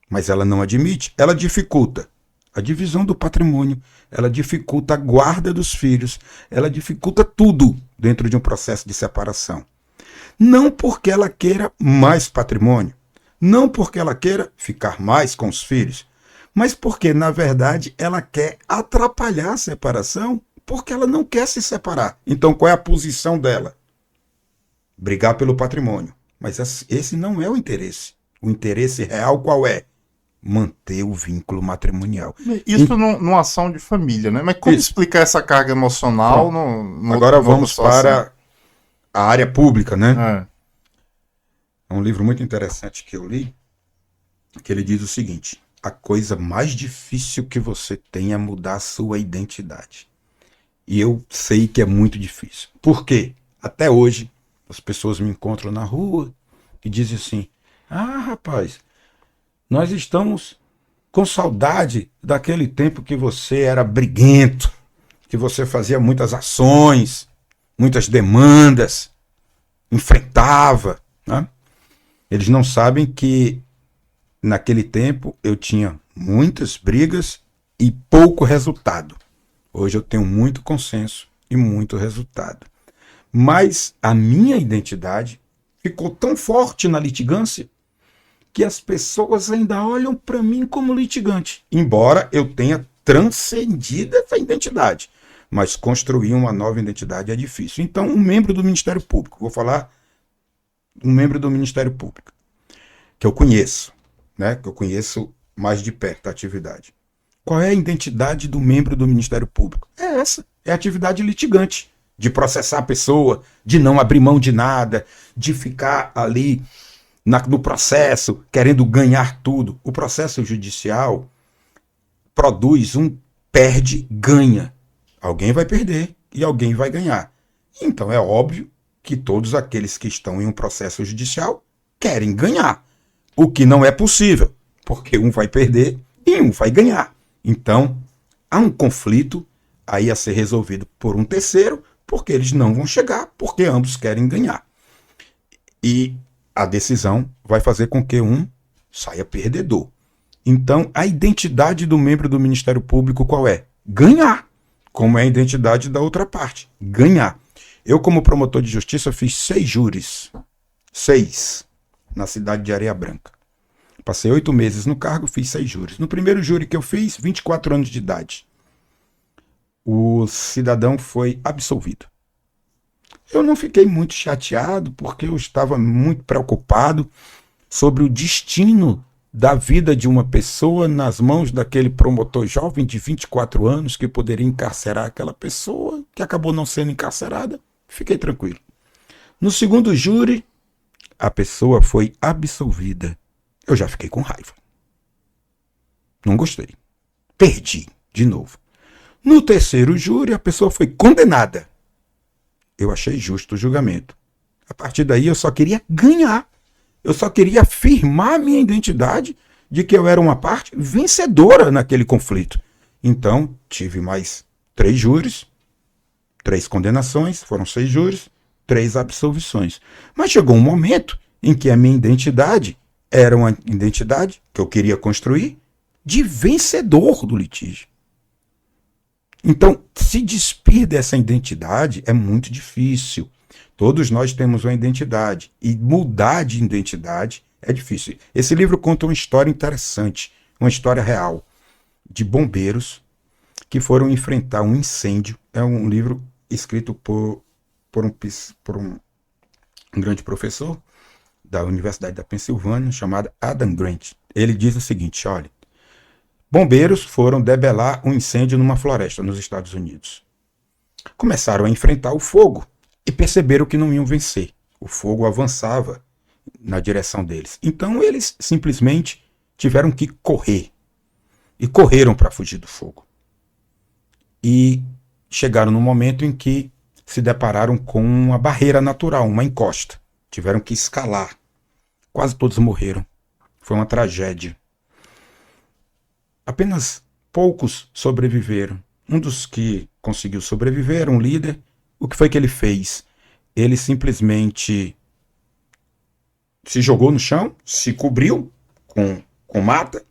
mas ela não admite, ela dificulta a divisão do patrimônio, ela dificulta a guarda dos filhos, ela dificulta tudo dentro de um processo de separação. Não porque ela queira mais patrimônio, não porque ela queira ficar mais com os filhos, mas porque, na verdade, ela quer atrapalhar a separação porque ela não quer se separar. Então, qual é a posição dela? Brigar pelo patrimônio. Mas esse não é o interesse. O interesse real qual é? Manter o vínculo matrimonial. Isso numa ação de família, né? Mas como explicar essa carga emocional? Agora vamos para a área pública, né? É um livro muito interessante que eu li, que ele diz o seguinte: a coisa mais difícil que você tem é mudar a sua identidade. E eu sei que é muito difícil. Por quê? Até hoje, as pessoas me encontram na rua e dizem assim: ah, rapaz, nós estamos com saudade daquele tempo que você era briguento, que você fazia muitas ações, muitas demandas, enfrentava, né? Eles não sabem que naquele tempo eu tinha muitas brigas e pouco resultado. Hoje eu tenho muito consenso e muito resultado. Mas a minha identidade ficou tão forte na litigância que as pessoas ainda olham para mim como litigante. Embora eu tenha transcendido essa identidade. Mas construir uma nova identidade é difícil. Então, um membro do Ministério Público, vou falar um membro do Ministério Público, que eu conheço, né? Que eu conheço mais de perto a atividade. Qual é a identidade do membro do Ministério Público? É essa, é a atividade litigante, de processar a pessoa, de não abrir mão de nada, de ficar ali no processo, querendo ganhar tudo. O processo judicial produz um perde-ganha. Alguém vai perder e alguém vai ganhar. Então é óbvio que todos aqueles que estão em um processo judicial querem ganhar. O que não é possível, porque um vai perder e um vai ganhar. Então, há um conflito aí a ser resolvido por um terceiro, porque eles não vão chegar, porque ambos querem ganhar. E a decisão vai fazer com que um saia perdedor. Então, a identidade do membro do Ministério Público qual é? Ganhar. Como é a identidade da outra parte? Ganhar. Eu, como promotor de justiça, fiz 6 júris. 6. na cidade de Areia Branca. Passei 8 meses no cargo, fiz 6 júris. No primeiro júri que eu fiz, 24 anos de idade, o cidadão foi absolvido. Eu não fiquei muito chateado, porque eu estava muito preocupado sobre o destino da vida de uma pessoa nas mãos daquele promotor jovem de 24 anos que poderia encarcerar aquela pessoa, que acabou não sendo encarcerada. Fiquei tranquilo. No segundo júri, a pessoa foi absolvida. Eu já fiquei com raiva. Não gostei. Perdi de novo. No terceiro júri, a pessoa foi condenada. Eu achei justo o julgamento. A partir daí, eu só queria ganhar. Eu só queria afirmar a minha identidade de que eu era uma parte vencedora naquele conflito. Então, tive mais 3 júris, 3 condenações, foram 6 júris, 3 absolvições. Mas chegou um momento em que a minha identidade era uma identidade que eu queria construir de vencedor do litígio. Então, se despir dessa identidade é muito difícil. Todos nós temos uma identidade e mudar de identidade é difícil. Esse livro conta uma história interessante, uma história real, de bombeiros que foram enfrentar um incêndio. É um livro escrito por um grande professor da Universidade da Pensilvânia, chamado Adam Grant. Ele diz o seguinte, olha, bombeiros foram debelar um incêndio numa floresta nos Estados Unidos. Começaram a enfrentar o fogo e perceberam que não iam vencer. O fogo avançava na direção deles. Então eles simplesmente tiveram que correr. E correram para fugir do fogo. E chegaram no momento em que se depararam com uma barreira natural, uma encosta. Tiveram que escalar. Quase todos morreram. Foi uma tragédia. Apenas poucos sobreviveram. Um dos que conseguiu sobreviver era um líder. O que foi que ele fez? Ele simplesmente se jogou no chão, se cobriu com mata,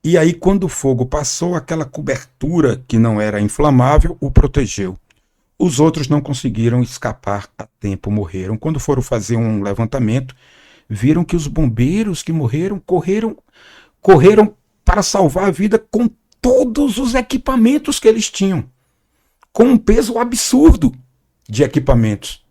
e aí quando o fogo passou, aquela cobertura que não era inflamável o protegeu. Os outros não conseguiram escapar a tempo, morreram. Quando foram fazer um levantamento, viram que os bombeiros que morreram correram para salvar a vida com todos os equipamentos que eles tinham, com um peso absurdo de equipamentos.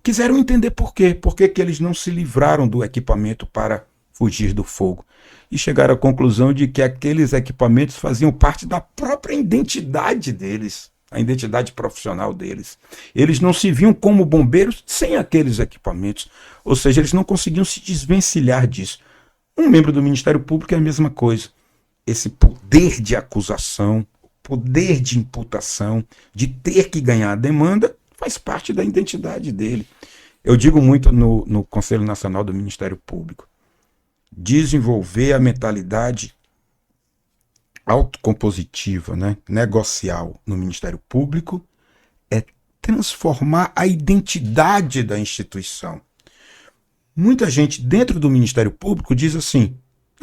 Quiseram entender por quê. Por que eles não se livraram do equipamento para fugir do fogo. E chegaram à conclusão de que aqueles equipamentos faziam parte da própria identidade deles, a identidade profissional deles. Eles não se viam como bombeiros sem aqueles equipamentos. Ou seja, eles não conseguiam se desvencilhar disso. Um membro do Ministério Público é a mesma coisa. Esse poder de acusação, poder de imputação, de ter que ganhar a demanda, faz parte da identidade dele. Eu digo muito no Conselho Nacional do Ministério Público. Desenvolver a mentalidade autocompositiva, né, negocial no Ministério Público é transformar a identidade da instituição. Muita gente dentro do Ministério Público diz assim,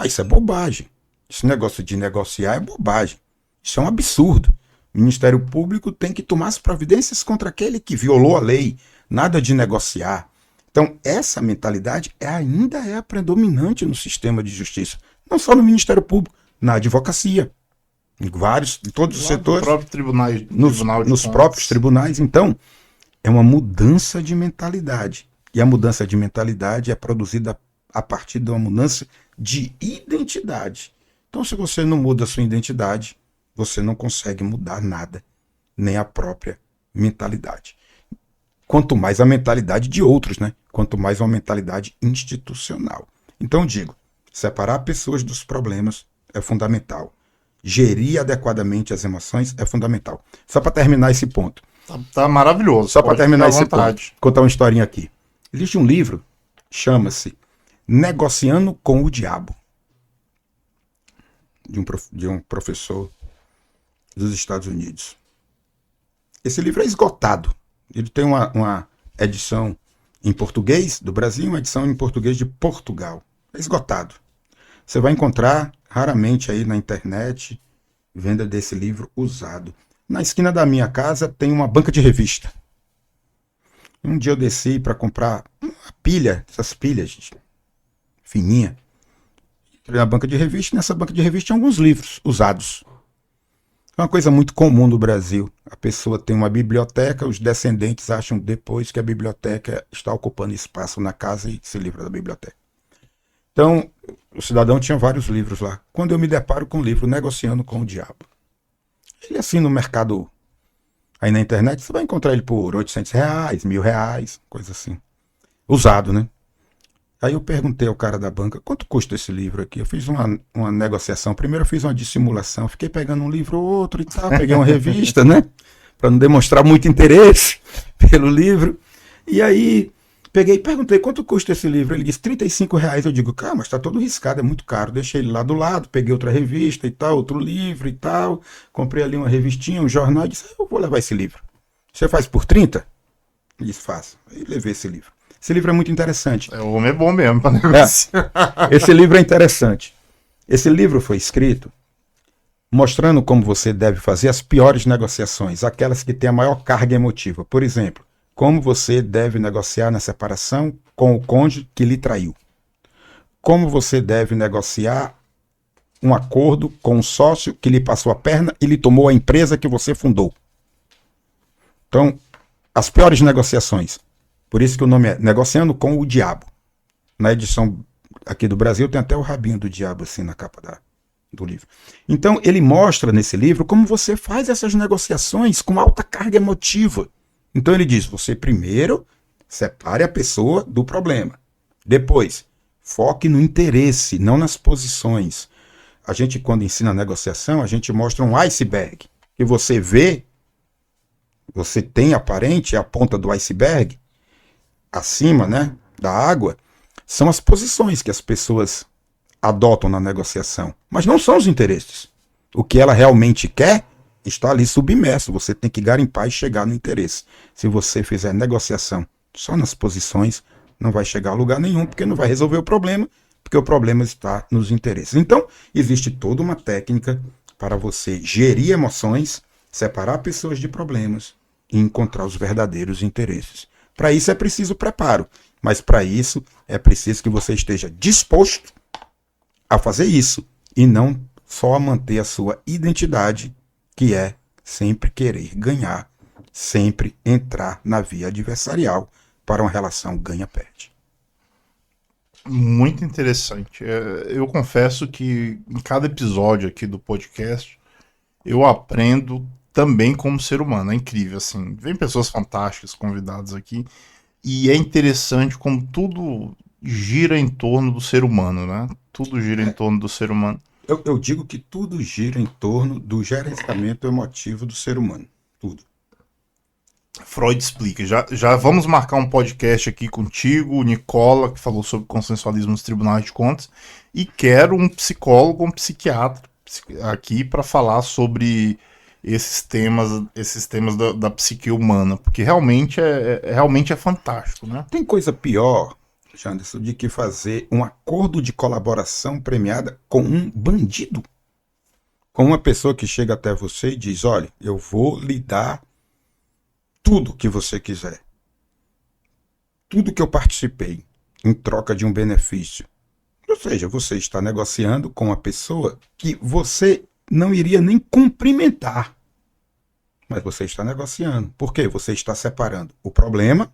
isso é bobagem, esse negócio de negociar é bobagem, isso é um absurdo. O Ministério Público tem que tomar as providências contra aquele que violou a lei, nada de negociar. Então, essa mentalidade ainda é a predominante no sistema de justiça, não só no Ministério Público, na advocacia, em todos os setores, nos próprios tribunais. Então, é uma mudança de mentalidade. E a mudança de mentalidade é produzida a partir de uma mudança de identidade. Então, se você não muda a sua identidade, você não consegue mudar nada, nem a própria mentalidade. Quanto mais a mentalidade de outros, né? Quanto mais uma mentalidade institucional. Então, digo, separar pessoas dos problemas é fundamental. Gerir adequadamente as emoções é fundamental. Só para terminar esse ponto. Tá maravilhoso. Só para terminar esse ponto. Contar uma historinha aqui. Existe um livro, chama-se Negociando com o Diabo, de um professor dos Estados Unidos. Esse livro é esgotado. Ele tem uma edição em português do Brasil e uma edição em português de Portugal. É esgotado. Você vai encontrar raramente aí na internet venda desse livro usado. Na esquina da minha casa tem uma banca de revista. Um dia eu desci para comprar uma pilha, essas pilhas fininha. Entrei na banca de revista, e nessa banca de revista tinha alguns livros usados. É uma coisa muito comum no Brasil. A pessoa tem uma biblioteca, os descendentes acham depois que a biblioteca está ocupando espaço na casa e se livra da biblioteca. Então, o cidadão tinha vários livros lá. Quando eu me deparo com o livro Negociando com o Diabo, ele assim no mercado, aí na internet, você vai encontrar ele por R$800, R$1.000, coisa assim. Usado, né? Aí eu perguntei ao cara da banca, quanto custa esse livro aqui? Eu fiz uma negociação. Primeiro eu fiz uma dissimulação, fiquei pegando um livro ou outro e tal, peguei uma revista, né? Para não demonstrar muito interesse pelo livro. E aí peguei e perguntei, quanto custa esse livro? Ele disse, R$35. Eu digo, cara, mas tá todo riscado, é muito caro. Deixei ele lá do lado, peguei outra revista e tal, outro livro e tal. Comprei ali uma revistinha, um jornal e disse, eu vou levar esse livro. Você faz por 30? Ele disse, faço. Aí levei esse livro. Esse livro é muito interessante. O homem é bom mesmo para negociar. Esse livro é interessante. Esse livro foi escrito mostrando como você deve fazer as piores negociações, aquelas que têm a maior carga emotiva. Por exemplo, como você deve negociar na separação com o cônjuge que lhe traiu. Como você deve negociar um acordo com um sócio que lhe passou a perna e lhe tomou a empresa que você fundou. Então, as piores negociações. Por isso que o nome é Negociando com o Diabo. Na edição aqui do Brasil tem até o rabinho do diabo assim na capa do livro. Então ele mostra nesse livro como você faz essas negociações com alta carga emotiva. Então ele diz, você primeiro separe a pessoa do problema. Depois, foque no interesse, não nas posições. A gente quando ensina a negociação, a gente mostra um iceberg. Que você vê, você tem aparente a ponta do iceberg, acima, né, da água, são as posições que as pessoas adotam na negociação, mas não são os interesses. O que ela realmente quer está ali submerso, você tem que garimpar e chegar no interesse. Se você fizer negociação só nas posições, não vai chegar a lugar nenhum, porque não vai resolver o problema, porque o problema está nos interesses. Então, existe toda uma técnica para você gerir emoções, separar pessoas de problemas e encontrar os verdadeiros interesses. Para isso é preciso preparo, mas para isso é preciso que você esteja disposto a fazer isso e não só a manter a sua identidade, que é sempre querer ganhar, sempre entrar na via adversarial para uma relação ganha-perde. Muito interessante. Eu confesso que em cada episódio aqui do podcast eu aprendo também como ser humano. É incrível, assim. Vem pessoas fantásticas convidadas aqui e é interessante como tudo gira em torno do ser humano, né? Tudo gira em torno do ser humano. Eu digo que tudo gira em torno do gerenciamento emotivo do ser humano. Tudo. Freud explica. Já vamos marcar um podcast aqui contigo, o Nicola, que falou sobre consensualismo nos tribunais de contas, e quero um psicólogo, um psiquiatra aqui para falar sobre esses temas da psique humana, porque realmente é fantástico, né? Tem coisa pior, Janderson, de que fazer um acordo de colaboração premiada com um bandido. Com uma pessoa que chega até você e diz, olha, eu vou lhe dar tudo que você quiser. Tudo que eu participei em troca de um benefício. Ou seja, você está negociando com uma pessoa que você não iria nem cumprimentar. Mas você está negociando. Por quê? Você está separando o problema,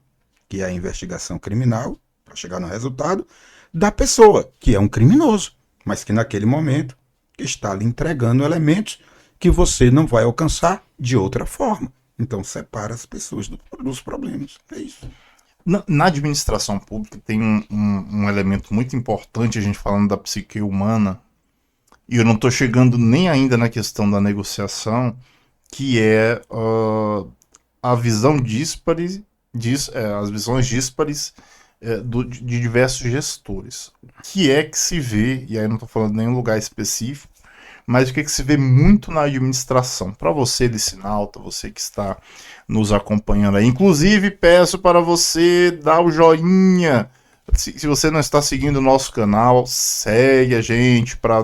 que é a investigação criminal, para chegar no resultado, da pessoa, que é um criminoso, mas que naquele momento está lhe entregando elementos que você não vai alcançar de outra forma. Então separa as pessoas dos problemas. É isso. Na administração pública tem um elemento muito importante, a gente falando da psique humana, e eu não estou chegando nem ainda na questão da negociação, que é a visão díspare, as visões díspares de diversos gestores. O que é que se vê, e aí não estou falando de nenhum lugar específico, mas o que é que se vê muito na administração? Para você, Licinalta, você que está nos acompanhando aí. Inclusive, peço para você dar o joinha. Se você não está seguindo o nosso canal, segue a gente para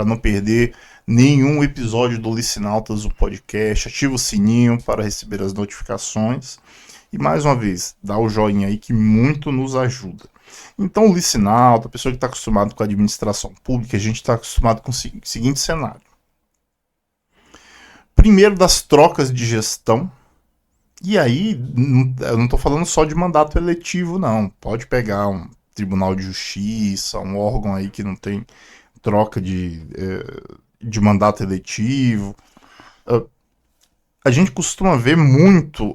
não perder nenhum episódio do Licinaltas, o podcast. Ativa o sininho para receber as notificações. E mais uma vez, dá o joinha aí que muito nos ajuda. Então, o licinalto, a pessoa que está acostumada com a administração pública, a gente está acostumado com o seguinte cenário. Primeiro, das trocas de gestão. E aí, eu não estou falando só de mandato eletivo, não. Pode pegar um Tribunal de Justiça, um órgão aí que não tem troca de mandato eletivo. A gente costuma ver muito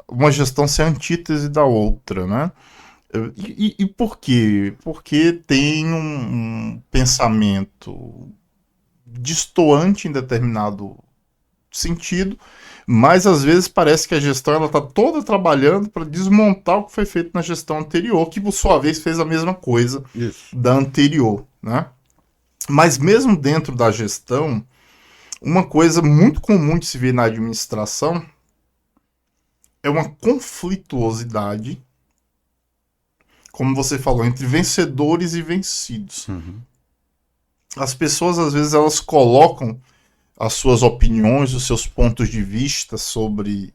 uma gestão ser antítese da outra, né? E por quê? Porque tem um pensamento destoante em determinado sentido, mas às vezes parece que a gestão ela está toda trabalhando para desmontar o que foi feito na gestão anterior, que por sua vez fez a mesma coisa da anterior, né? Mas mesmo dentro da gestão, uma coisa muito comum de se ver na administração é uma conflituosidade, como você falou, entre vencedores e vencidos. Uhum. As pessoas, às vezes, elas colocam as suas opiniões, os seus pontos de vista sobre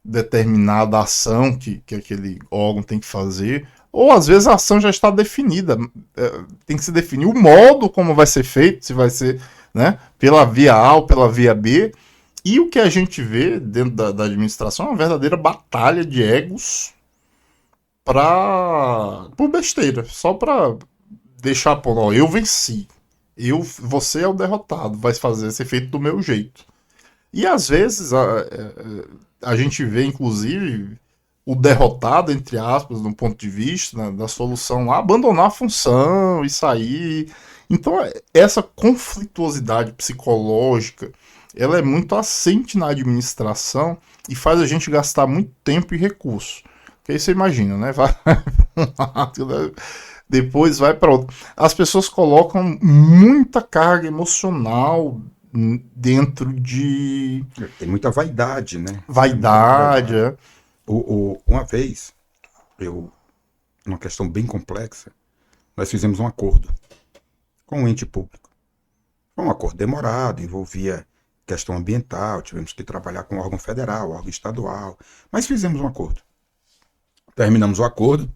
determinada ação que aquele órgão tem que fazer, ou às vezes a ação já está definida. Tem que se definir o modo como vai ser feito, se vai ser, né, pela via A ou pela via B. E o que a gente vê dentro da administração é uma verdadeira batalha de egos por besteira, só para deixar por ó, eu venci. Você é o derrotado, vai ser feito do meu jeito. E às vezes a gente vê, inclusive, o derrotado, entre aspas, no ponto de vista, né, da solução lá, abandonar a função e sair. Então, essa conflituosidade psicológica, ela é muito assente na administração e faz a gente gastar muito tempo e recurso. Porque aí você imagina, né? Vai depois vai para outro. As pessoas colocam muita carga emocional dentro de... Tem muita vaidade, né? Vaidade, Uma vez, numa questão bem complexa, nós fizemos um acordo com um ente público. Foi um acordo demorado, envolvia questão ambiental, tivemos que trabalhar com órgão federal, órgão estadual, mas fizemos um acordo. Terminamos o acordo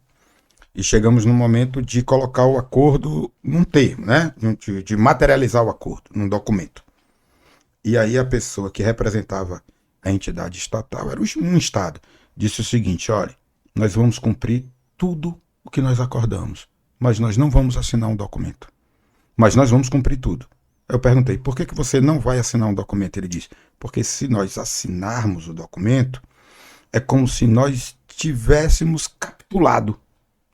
e chegamos no momento de colocar o acordo num termo, né? De materializar o acordo num documento. E aí a pessoa que representava a entidade estatal, era um estado, disse o seguinte: olha, nós vamos cumprir tudo o que nós acordamos, mas nós não vamos assinar um documento. Mas nós vamos cumprir tudo. Eu perguntei, por que você não vai assinar um documento? Ele disse, porque se nós assinarmos o documento, é como se nós tivéssemos capitulado.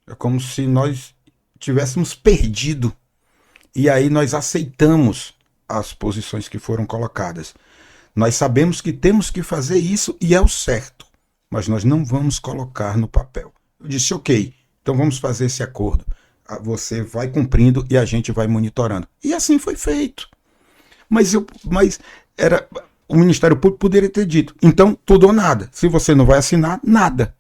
É como se nós tivéssemos perdido. E aí nós aceitamos as posições que foram colocadas. Nós sabemos que temos que fazer isso e é o certo, mas nós não vamos colocar no papel. Eu disse, ok, então vamos fazer esse acordo. Você vai cumprindo e a gente vai monitorando. E assim foi feito. Mas o Ministério Público poderia ter dito, então tudo ou nada. Se você não vai assinar, nada.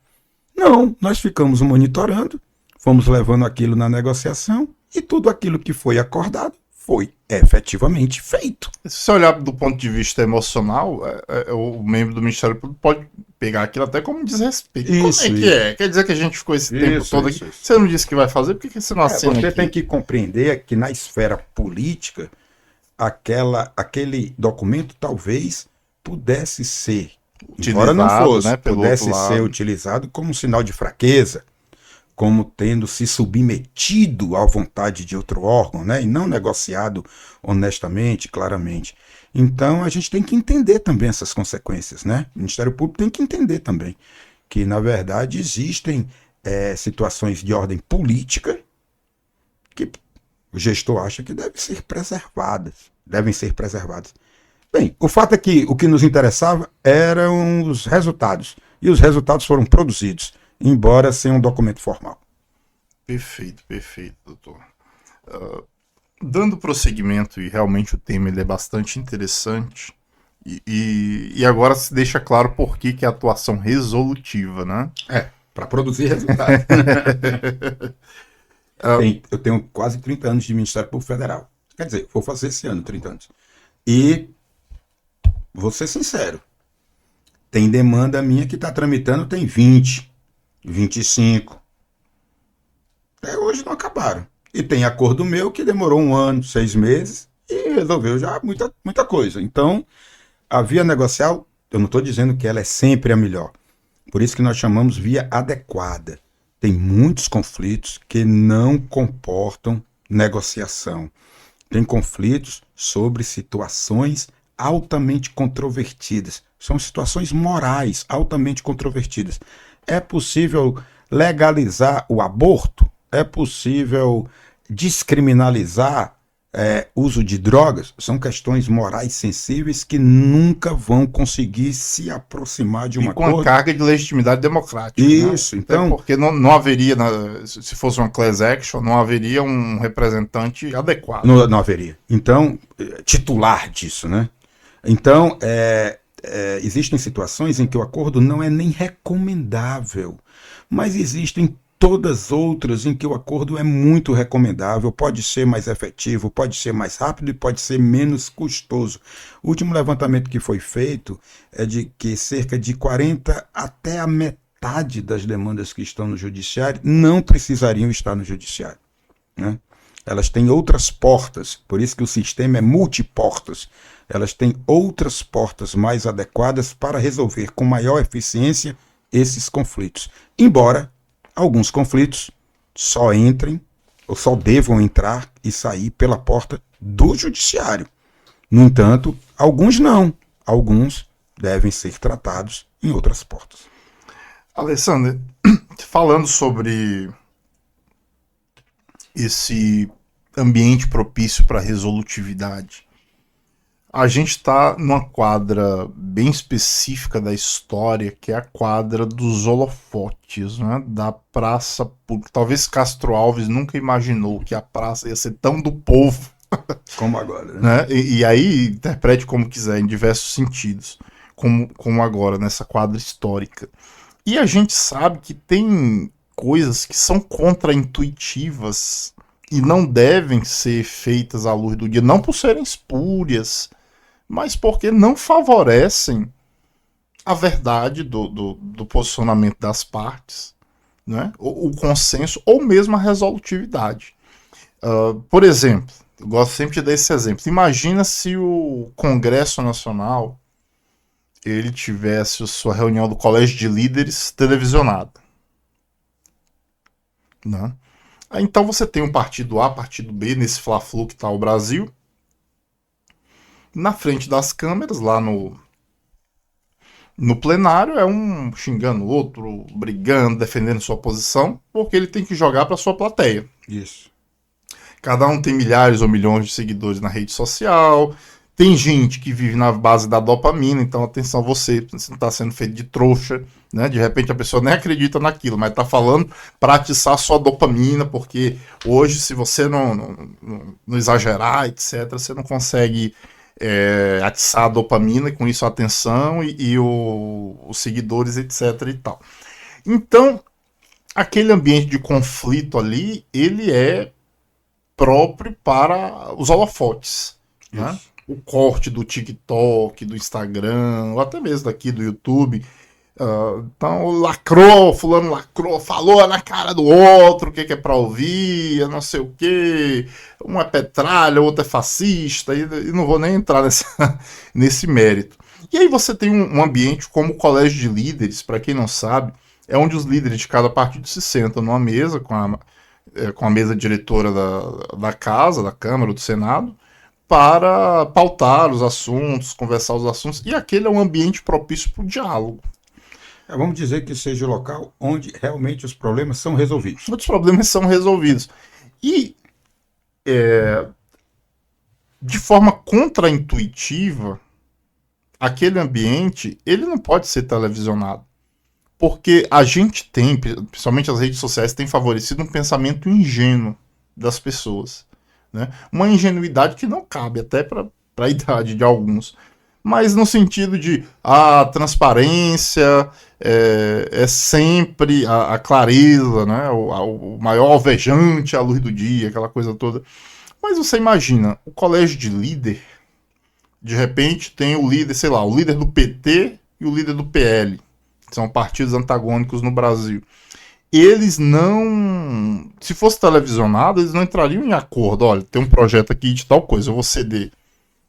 Não, nós ficamos monitorando, fomos levando aquilo na negociação e tudo aquilo que foi acordado foi efetivamente feito. Se você olhar do ponto de vista emocional, o membro do Ministério Público pode pegar aquilo até como desrespeito. Isso, como é que é? Quer dizer que a gente ficou esse tempo todo aqui. Você não disse que vai fazer, por que você não assina Você aqui? tem que compreender que na esfera política, aquele documento talvez pudesse ser, embora não fosse, né, pudesse ser utilizado como um sinal de fraqueza, como tendo se submetido à vontade de outro órgão, né, e não negociado honestamente, claramente. Então a gente tem que entender também essas consequências, né? O Ministério Público tem que entender também que, na verdade, existem situações de ordem política que o gestor acha que devem ser preservadas. Bem, o fato é que o que nos interessava eram os resultados, e os resultados foram produzidos, embora sem um documento formal. Perfeito, doutor. Dando prosseguimento, e realmente o tema ele é bastante interessante, e agora se deixa claro por que é a atuação resolutiva, né? Para produzir resultados. Eu tenho quase 30 anos de Ministério Público Federal. Quer dizer, vou fazer esse ano 30 anos. E vou ser sincero, tem demanda minha que está tramitando, tem 20, 25. Até hoje não acabaram. E tem acordo meu que demorou 1 ano, 6 meses e resolveu já muita coisa. Então, a via negocial, eu não estou dizendo que ela é sempre a melhor. Por isso que nós chamamos via adequada. Tem muitos conflitos que não comportam negociação. Tem conflitos sobre situações altamente controvertidas. São situações morais altamente controvertidas. É possível legalizar o aborto? É possível descriminalizar uso de drogas? São questões morais sensíveis que nunca vão conseguir se aproximar de um E com a acordo. carga de legitimidade democrática. Isso, Né? então. Até porque não haveria, se fosse uma class action, não haveria um representante adequado. Não haveria. Então, titular disso, né? Então, existem situações em que o acordo não é nem recomendável, mas existem todas outras em que o acordo é muito recomendável, pode ser mais efetivo, pode ser mais rápido e pode ser menos custoso. O último levantamento que foi feito é de que cerca de 40 até a metade das demandas que estão no judiciário não precisariam estar no judiciário, né? Elas têm outras portas, por isso que o sistema é multiportas. Elas têm outras portas mais adequadas para resolver com maior eficiência esses conflitos. Embora alguns conflitos só entrem ou só devam entrar e sair pela porta do judiciário. No entanto, alguns não. Alguns devem ser tratados em outras portas. Alessandro, falando sobre esse ambiente propício para resolutividade, a gente está numa quadra bem específica da história, que é a quadra dos holofotes, né? Da praça pública. Talvez Castro Alves nunca imaginou que a praça ia ser tão do povo. Como agora, né? E aí, interprete como quiser, em diversos sentidos, como agora, nessa quadra histórica. E a gente sabe que tem coisas que são contraintuitivas e não devem ser feitas à luz do dia, não por serem espúrias, mas porque não favorecem a verdade do posicionamento das partes, né? O consenso ou mesmo a resolutividade. Por exemplo, eu gosto sempre de dar esse exemplo. Imagina se o Congresso Nacional ele tivesse a sua reunião do Colégio de Líderes televisionada, né? Então você tem um partido A, partido B, nesse fla-flu que está o Brasil. Na frente das câmeras, lá no plenário, é um xingando o outro, brigando, defendendo sua posição, porque ele tem que jogar para sua plateia. Isso. Cada um tem milhares ou milhões de seguidores na rede social. Tem gente que vive na base da dopamina, então atenção, você não está sendo feito de trouxa, né? De repente a pessoa nem acredita naquilo, mas está falando para atiçar sua dopamina, porque hoje, se você não exagerar, etc., você não consegue atiçar a dopamina e com isso a atenção e os seguidores, etc. e tal. Então, aquele ambiente de conflito ali, ele é próprio para os holofotes, né? O corte do TikTok, do Instagram, ou até mesmo daqui do YouTube. Então, lacrou, fulano lacrou, falou na cara do outro o que é pra ouvir, não sei o que. Um é petralha, o outro é fascista, e não vou nem entrar nesse mérito. E aí você tem um ambiente como o Colégio de Líderes, para quem não sabe, é onde os líderes de cada partido se sentam numa mesa com a mesa diretora da casa, da Câmara, do Senado, para pautar os assuntos, conversar os assuntos, e aquele é um ambiente propício para o diálogo. Vamos dizer que seja o local onde realmente os problemas são resolvidos. Os problemas são resolvidos. E, de forma contraintuitiva, aquele ambiente ele não pode ser televisionado. Porque a gente tem, principalmente as redes sociais, tem favorecido um pensamento ingênuo das pessoas, né? Uma ingenuidade que não cabe até para a idade de alguns. Mas no sentido de a transparência é sempre a clareza, né? O maior alvejante à luz do dia, aquela coisa toda. Mas você imagina, o colégio de líder, de repente tem o líder, sei lá, o líder do PT e o líder do PL. São partidos antagônicos no Brasil. eles não... Se fosse televisionado, eles não entrariam em acordo. Olha, tem um projeto aqui de tal coisa, eu vou ceder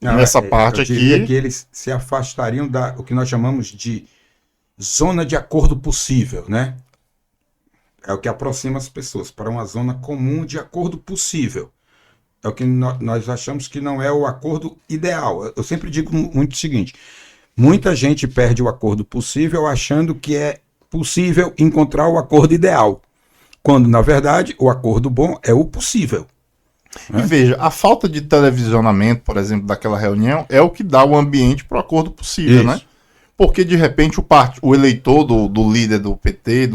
nessa parte eu diria aqui. que eles se afastariam da o que nós chamamos de zona de acordo possível, né? É o que aproxima as pessoas para uma zona comum de acordo possível. É o que nós achamos que não é o acordo ideal. Eu sempre digo muito o seguinte: muita gente perde o acordo possível achando que é possível encontrar o acordo ideal, quando na verdade o acordo bom é o possível. E veja, a falta de televisionamento, por exemplo, daquela reunião, é o que dá o ambiente para o acordo possível, Isso. né? Porque, de repente, o eleitor do líder do PT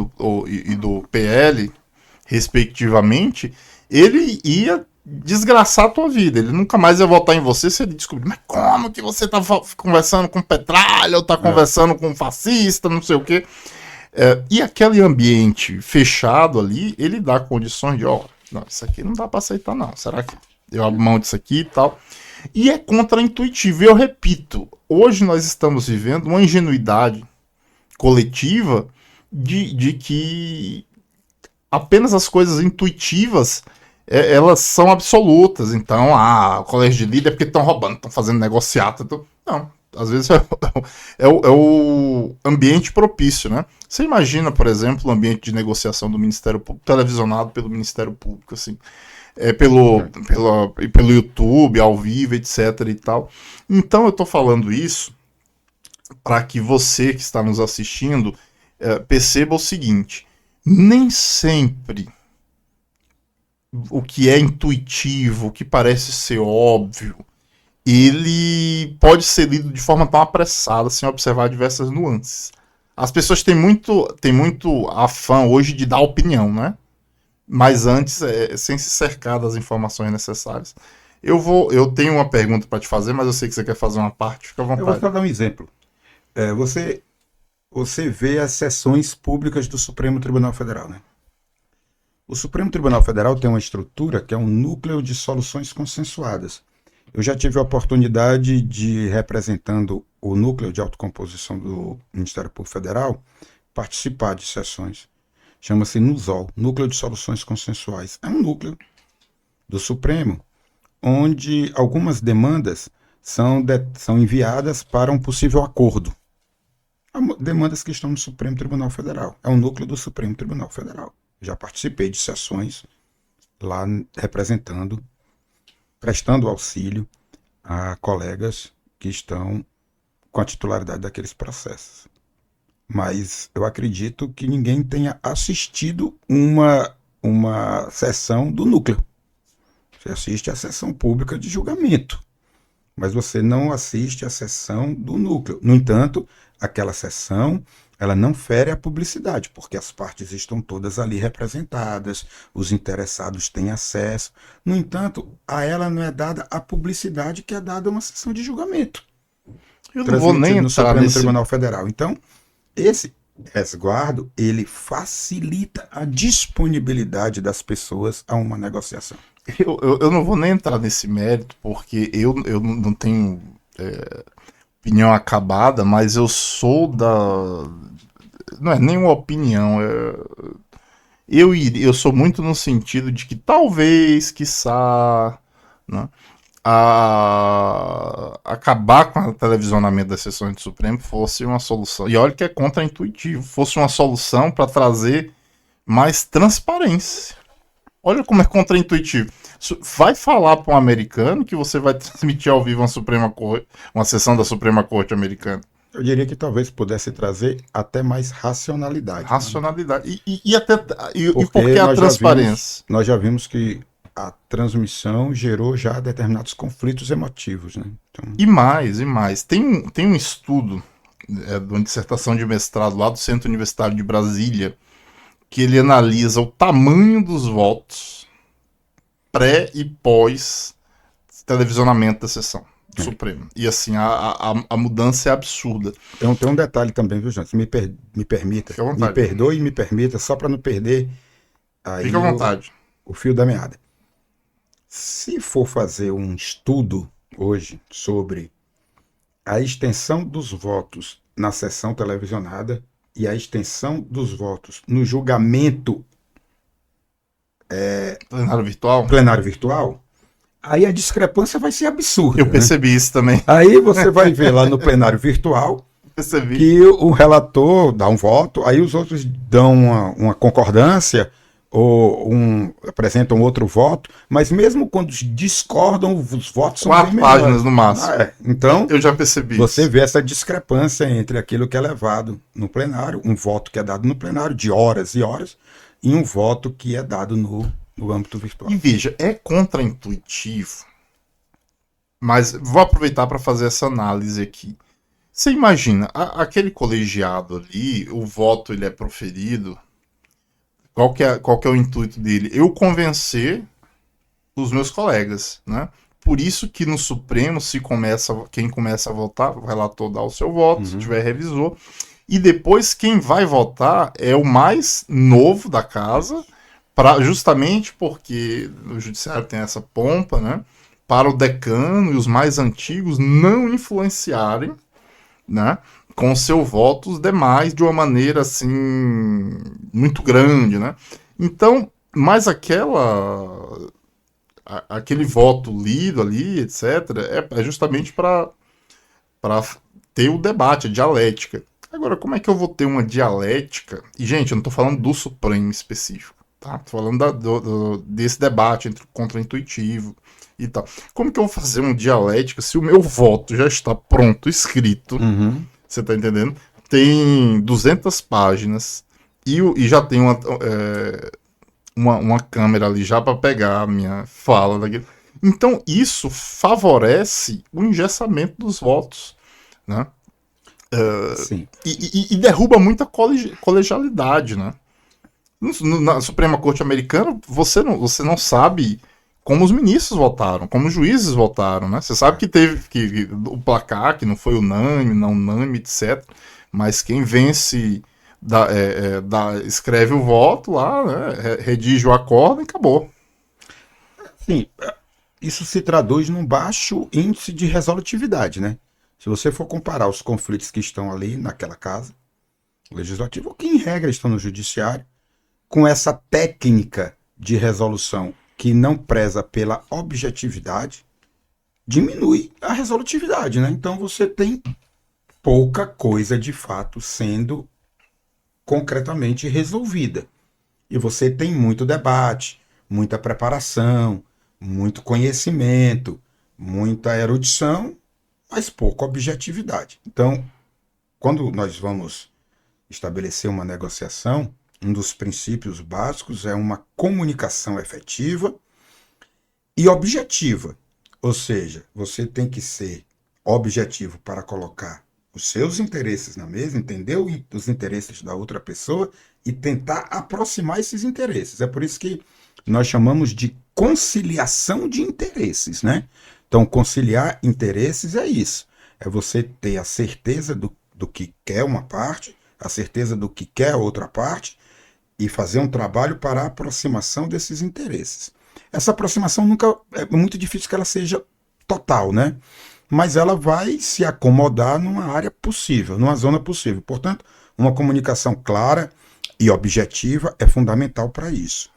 e do PL, respectivamente, ele ia desgraçar a tua vida. Ele nunca mais ia votar em você se ele descobrir, mas como que você tá conversando com petralha, ou tá conversando com fascista, não sei o quê. E aquele ambiente fechado ali, ele dá condições de, ó, não, isso aqui não dá para aceitar não, será que eu abro mão disso aqui e tal? E é contraintuitivo, eu repito, hoje nós estamos vivendo uma ingenuidade coletiva de que apenas as coisas intuitivas elas são absolutas. Então, o colégio de líder é porque estão roubando, estão fazendo negociata. Não, às vezes é o ambiente propício, né? Você imagina, por exemplo, o ambiente de negociação do Ministério Público, televisionado pelo Ministério Público, assim, pelo YouTube, ao vivo, etc. e tal. Então, eu estou falando isso para que você que está nos assistindo perceba o seguinte: nem sempre o que é intuitivo, o que parece ser óbvio, ele pode ser lido de forma tão apressada, sem observar diversas nuances. As pessoas têm muito afã hoje de dar opinião, né? Mas antes, sem se cercar das informações necessárias. Eu tenho uma pergunta para te fazer, mas eu sei que você quer fazer uma parte, fica à vontade. Eu vou só dar um exemplo. Você vê as sessões públicas do Supremo Tribunal Federal, né? O Supremo Tribunal Federal tem uma estrutura que é um núcleo de soluções consensuadas. Eu já tive a oportunidade de, representando o núcleo de autocomposição do Ministério Público Federal, participar de sessões. Chama-se NUSOL, Núcleo de Soluções Consensuais. É um núcleo do Supremo, onde algumas demandas são enviadas para um possível acordo. Demandas que estão no Supremo Tribunal Federal. É um núcleo do Supremo Tribunal Federal. Já participei de sessões lá representando, prestando auxílio a colegas que estão com a titularidade daqueles processos. Mas eu acredito que ninguém tenha assistido uma sessão do núcleo. Você assiste a sessão pública de julgamento, mas você não assiste a sessão do núcleo. No entanto, aquela sessão ela não fere a publicidade, porque as partes estão todas ali representadas, os interessados têm acesso. No entanto, a ela não é dada a publicidade que é dada a uma sessão de julgamento. Eu não vou nem no entrar Supremo nesse... Tribunal Federal. Então, esse resguardo, ele facilita a disponibilidade das pessoas a uma negociação. Eu não vou nem entrar nesse mérito, porque eu não tenho opinião acabada, mas eu sou da... Não é nenhuma opinião. Eu sou muito no sentido de que talvez, quiçá, né, acabar com o televisionamento das sessões do Supremo fosse uma solução. E olha que é contraintuitivo. Fosse uma solução para trazer mais transparência. Olha como é contraintuitivo. Vai falar para um americano que você vai transmitir ao vivo uma sessão da Suprema Corte americana. Eu diria que talvez pudesse trazer até mais racionalidade. Racionalidade. Né? E por que a transparência? Nós já vimos que a transmissão gerou já determinados conflitos emotivos. Né? Então... E mais. Tem um estudo de uma dissertação de mestrado lá do Centro Universitário de Brasília, que ele analisa o tamanho dos votos pré e pós televisionamento da sessão do Supremo. E assim, a mudança é absurda. Tem um detalhe também, viu, gente? Me permita. Me perdoe e me permita, só para não perder aí Fica à vontade. O fio da meada. Se for fazer um estudo hoje sobre a extensão dos votos na sessão televisionada, e a extensão dos votos no julgamento Plenário virtual? virtual, aí a discrepância vai ser absurda. Eu percebi isso também. Aí você vai ver lá no plenário virtual Percebi. que o relator dá um voto, aí os outros dão uma concordância ou apresentam outro voto, mas mesmo quando discordam, os votos são 4 bem páginas menores. no máximo. Então, Eu já percebi você isso. vê essa discrepância entre aquilo que é levado no plenário, um voto que é dado no plenário de horas e horas, e um voto que é dado no âmbito virtual. E veja, é contraintuitivo, mas vou aproveitar para fazer essa análise aqui. Você imagina, aquele colegiado ali, o voto ele é proferido, qual que é o intuito dele? Eu convencer os meus colegas, né? Por isso que no Supremo, quem começa a votar, o relator dá o seu voto, se tiver revisor, e depois quem vai votar é o mais novo da casa, justamente porque o judiciário tem essa pompa, né? Para o decano e os mais antigos não influenciarem, né, com seu voto os demais de uma maneira assim muito grande, né? Então, mas aquele voto lido ali, etc, é justamente para ter o debate, a dialética. Agora, como é que eu vou ter uma dialética? E, gente, eu não estou falando do Supremo específico, tá? Tô falando desse debate entre o contraintuitivo e tal. Como que eu vou fazer uma dialética se o meu voto já está pronto, escrito? Você tá entendendo? Tem 200 páginas e já tem uma câmera ali já para pegar a minha fala daquele. Então, isso favorece o engessamento dos votos, né? Sim. E derruba muita colegialidade, né? Na Suprema Corte Americana, você não sabe como os ministros votaram, como os juízes votaram, né? Você sabe que teve o placar, que não foi unânime, não unânime, etc. Mas quem vence escreve o voto lá, né? Redige o acordo e acabou. Sim, isso se traduz num baixo índice de resolutividade, né? Se você for comparar os conflitos que estão ali naquela casa legislativa, ou que em regra estão no judiciário, com essa técnica de resolução que não preza pela objetividade, diminui a resolutividade, né? Então você tem pouca coisa de fato sendo concretamente resolvida. E você tem muito debate, muita preparação, muito conhecimento, muita erudição, mas pouca objetividade. Então, quando nós vamos estabelecer uma negociação, um dos princípios básicos é uma comunicação efetiva e objetiva. Ou seja, você tem que ser objetivo para colocar os seus interesses na mesa, entender os interesses da outra pessoa e tentar aproximar esses interesses. É por isso que nós chamamos de conciliação de interesses, né? Então, conciliar interesses é isso. É você ter a certeza do que quer uma parte, a certeza do que quer a outra parte e fazer um trabalho para a aproximação desses interesses. Essa aproximação nunca é muito difícil que ela seja total, né? Mas ela vai se acomodar numa área possível, numa zona possível. Portanto, uma comunicação clara e objetiva é fundamental para isso.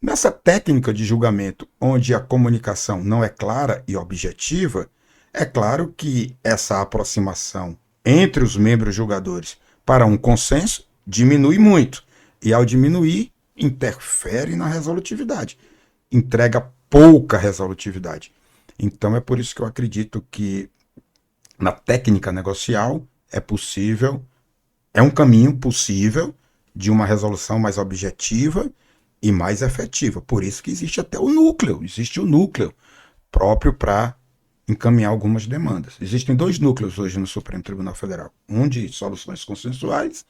Nessa técnica de julgamento, onde a comunicação não é clara e objetiva, é claro que essa aproximação entre os membros julgadores para um consenso diminui muito. E ao diminuir, interfere na resolutividade. Entrega pouca resolutividade. Então é por isso que eu acredito que na técnica negocial é possível, é um caminho possível de uma resolução mais objetiva e mais efetiva. Por isso que existe até existe o núcleo próprio para encaminhar algumas demandas. Existem 2 núcleos hoje no Supremo Tribunal Federal, um de soluções consensuais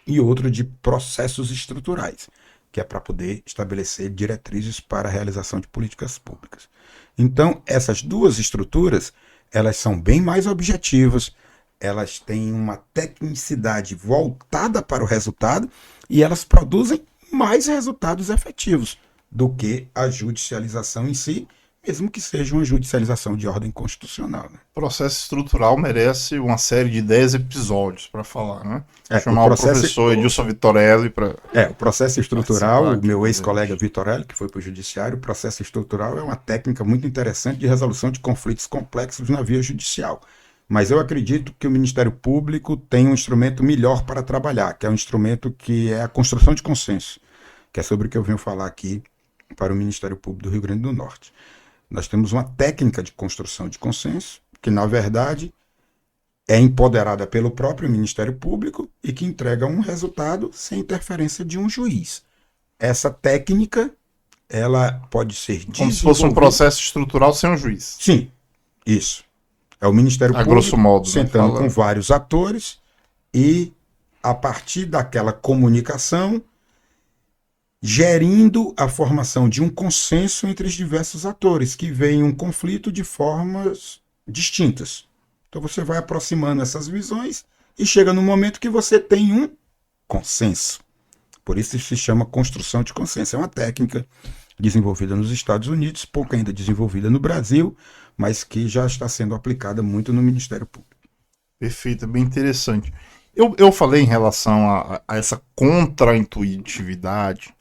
e outro de processos estruturais, que é para poder estabelecer diretrizes para a realização de políticas públicas. Então, essas 2 estruturas, elas são bem mais objetivas, elas têm uma tecnicidade voltada para o resultado e elas produzem mais resultados efetivos do que a judicialização em si, mesmo que seja uma judicialização de ordem constitucional. Né? O processo estrutural merece uma série de 10 episódios para falar, né? Chamar o professor Edilson Vitorelli para... o processo estrutural, o meu ex-colega Vitorelli, que foi para o judiciário, o processo estrutural é uma técnica muito interessante de resolução de conflitos complexos na via judicial. Mas eu acredito que o Ministério Público tem um instrumento melhor para trabalhar, que é um instrumento que é a construção de consenso, que é sobre o que eu venho falar aqui para o Ministério Público do Rio Grande do Norte. Nós temos uma técnica de construção de consenso, que na verdade é empoderada pelo próprio Ministério Público e que entrega um resultado sem interferência de um juiz. Essa técnica, ela pode ser desenvolvida... Como se fosse um processo estrutural sem um juiz. Sim, isso. É o Ministério Público grosso modo, sentando com vários atores e, a partir daquela comunicação, gerindo a formação de um consenso entre os diversos atores, que veem um conflito de formas distintas. Então você vai aproximando essas visões e chega no momento que você tem um consenso. Por isso se chama construção de consenso. É uma técnica desenvolvida nos Estados Unidos, pouco ainda desenvolvida no Brasil, mas que já está sendo aplicada muito no Ministério Público. Perfeito, é bem interessante. Eu falei em relação a essa contraintuitividade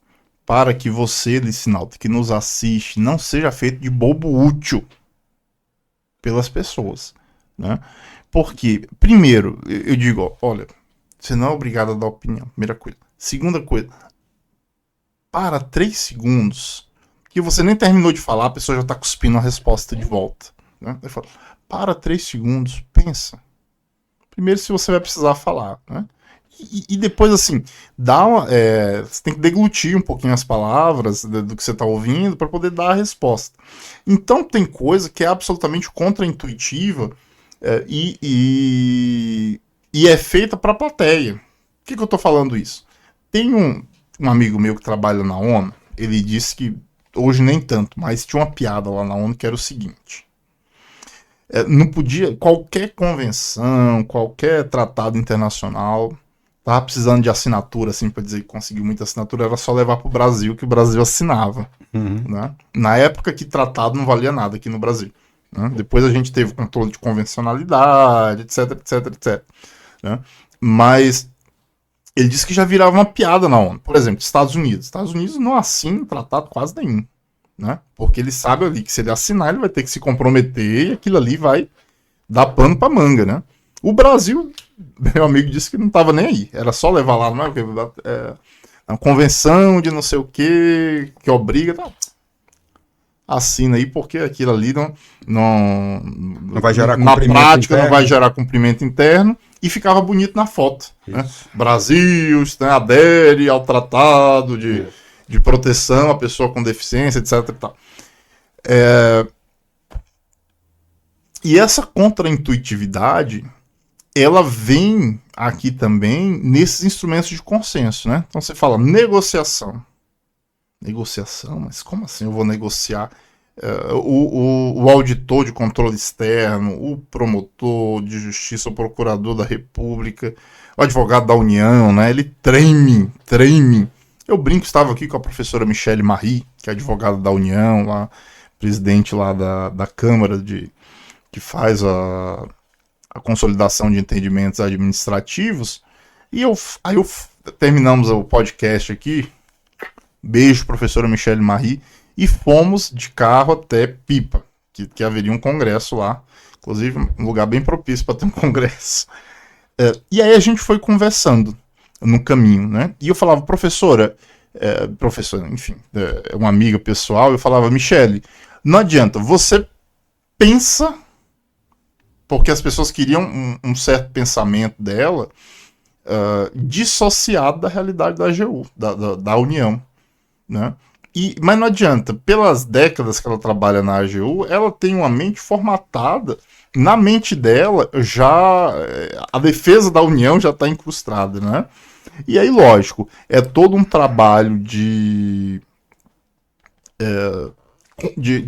para que você, licinauta, que nos assiste, não seja feito de bobo útil pelas pessoas, né? Porque, primeiro, eu digo, olha, você não é obrigado a dar opinião, primeira coisa. Segunda coisa, para 3 segundos, que você nem terminou de falar, a pessoa já está cuspindo a resposta de volta, né? Eu falo, para 3 segundos, pensa. Primeiro, se você vai precisar falar, né? E depois, assim, você tem que deglutir um pouquinho as palavras do que você está ouvindo para poder dar a resposta. Então, tem coisa que é absolutamente contraintuitiva e é feita para a plateia. Por que eu estou falando isso? Tem um amigo meu que trabalha na ONU, ele disse que, hoje nem tanto, mas tinha uma piada lá na ONU que era o seguinte: não podia, qualquer convenção, qualquer tratado internacional... Tava precisando de assinatura, assim, para dizer que conseguiu muita assinatura, era só levar para o Brasil, que o Brasil assinava. Né? Na época que tratado não valia nada aqui no Brasil. Né? Depois a gente teve controle de convencionalidade, etc, etc, etc. Né? Mas ele disse que já virava uma piada na ONU. Por exemplo, Estados Unidos. Estados Unidos não assina tratado quase nenhum. Né? Porque ele sabe ali que se ele assinar, ele vai ter que se comprometer e aquilo ali vai dar pano para manga, né? O Brasil, meu amigo disse que não estava nem aí. Era só levar lá, não é? Uma convenção de não sei o que obriga. Tá. Assina aí, porque aquilo ali não vai gerar na prática interno. Não vai gerar cumprimento interno. E ficava bonito na foto. Né? Brasil, né, adere ao tratado de proteção à pessoa com deficiência, etc. E essa contraintuitividade, ela vem aqui também nesses instrumentos de consenso, né? Então você fala negociação. Negociação? Mas como assim eu vou negociar? O auditor de controle externo, o promotor de justiça, o procurador da República, o advogado da União, né? Ele treme. Eu brinco, estava aqui com a professora Michelle Marie, que é advogada da União, lá, presidente lá da Câmara que faz a consolidação de entendimentos administrativos, e aí terminamos o podcast aqui, beijo professora Michelle Marie, e fomos de carro até Pipa, que haveria um congresso lá, inclusive um lugar bem propício para ter um congresso. E aí a gente foi conversando no caminho, né? E eu falava, professora, enfim, uma amiga pessoal, eu falava, Michelle, não adianta, você pensa... Porque as pessoas queriam um certo pensamento dela dissociado da realidade da AGU, da União. Né? Mas não adianta, pelas décadas que ela trabalha na AGU, ela tem uma mente formatada, na mente dela já a defesa da União já está incrustada. Né? E aí, lógico, é todo um trabalho de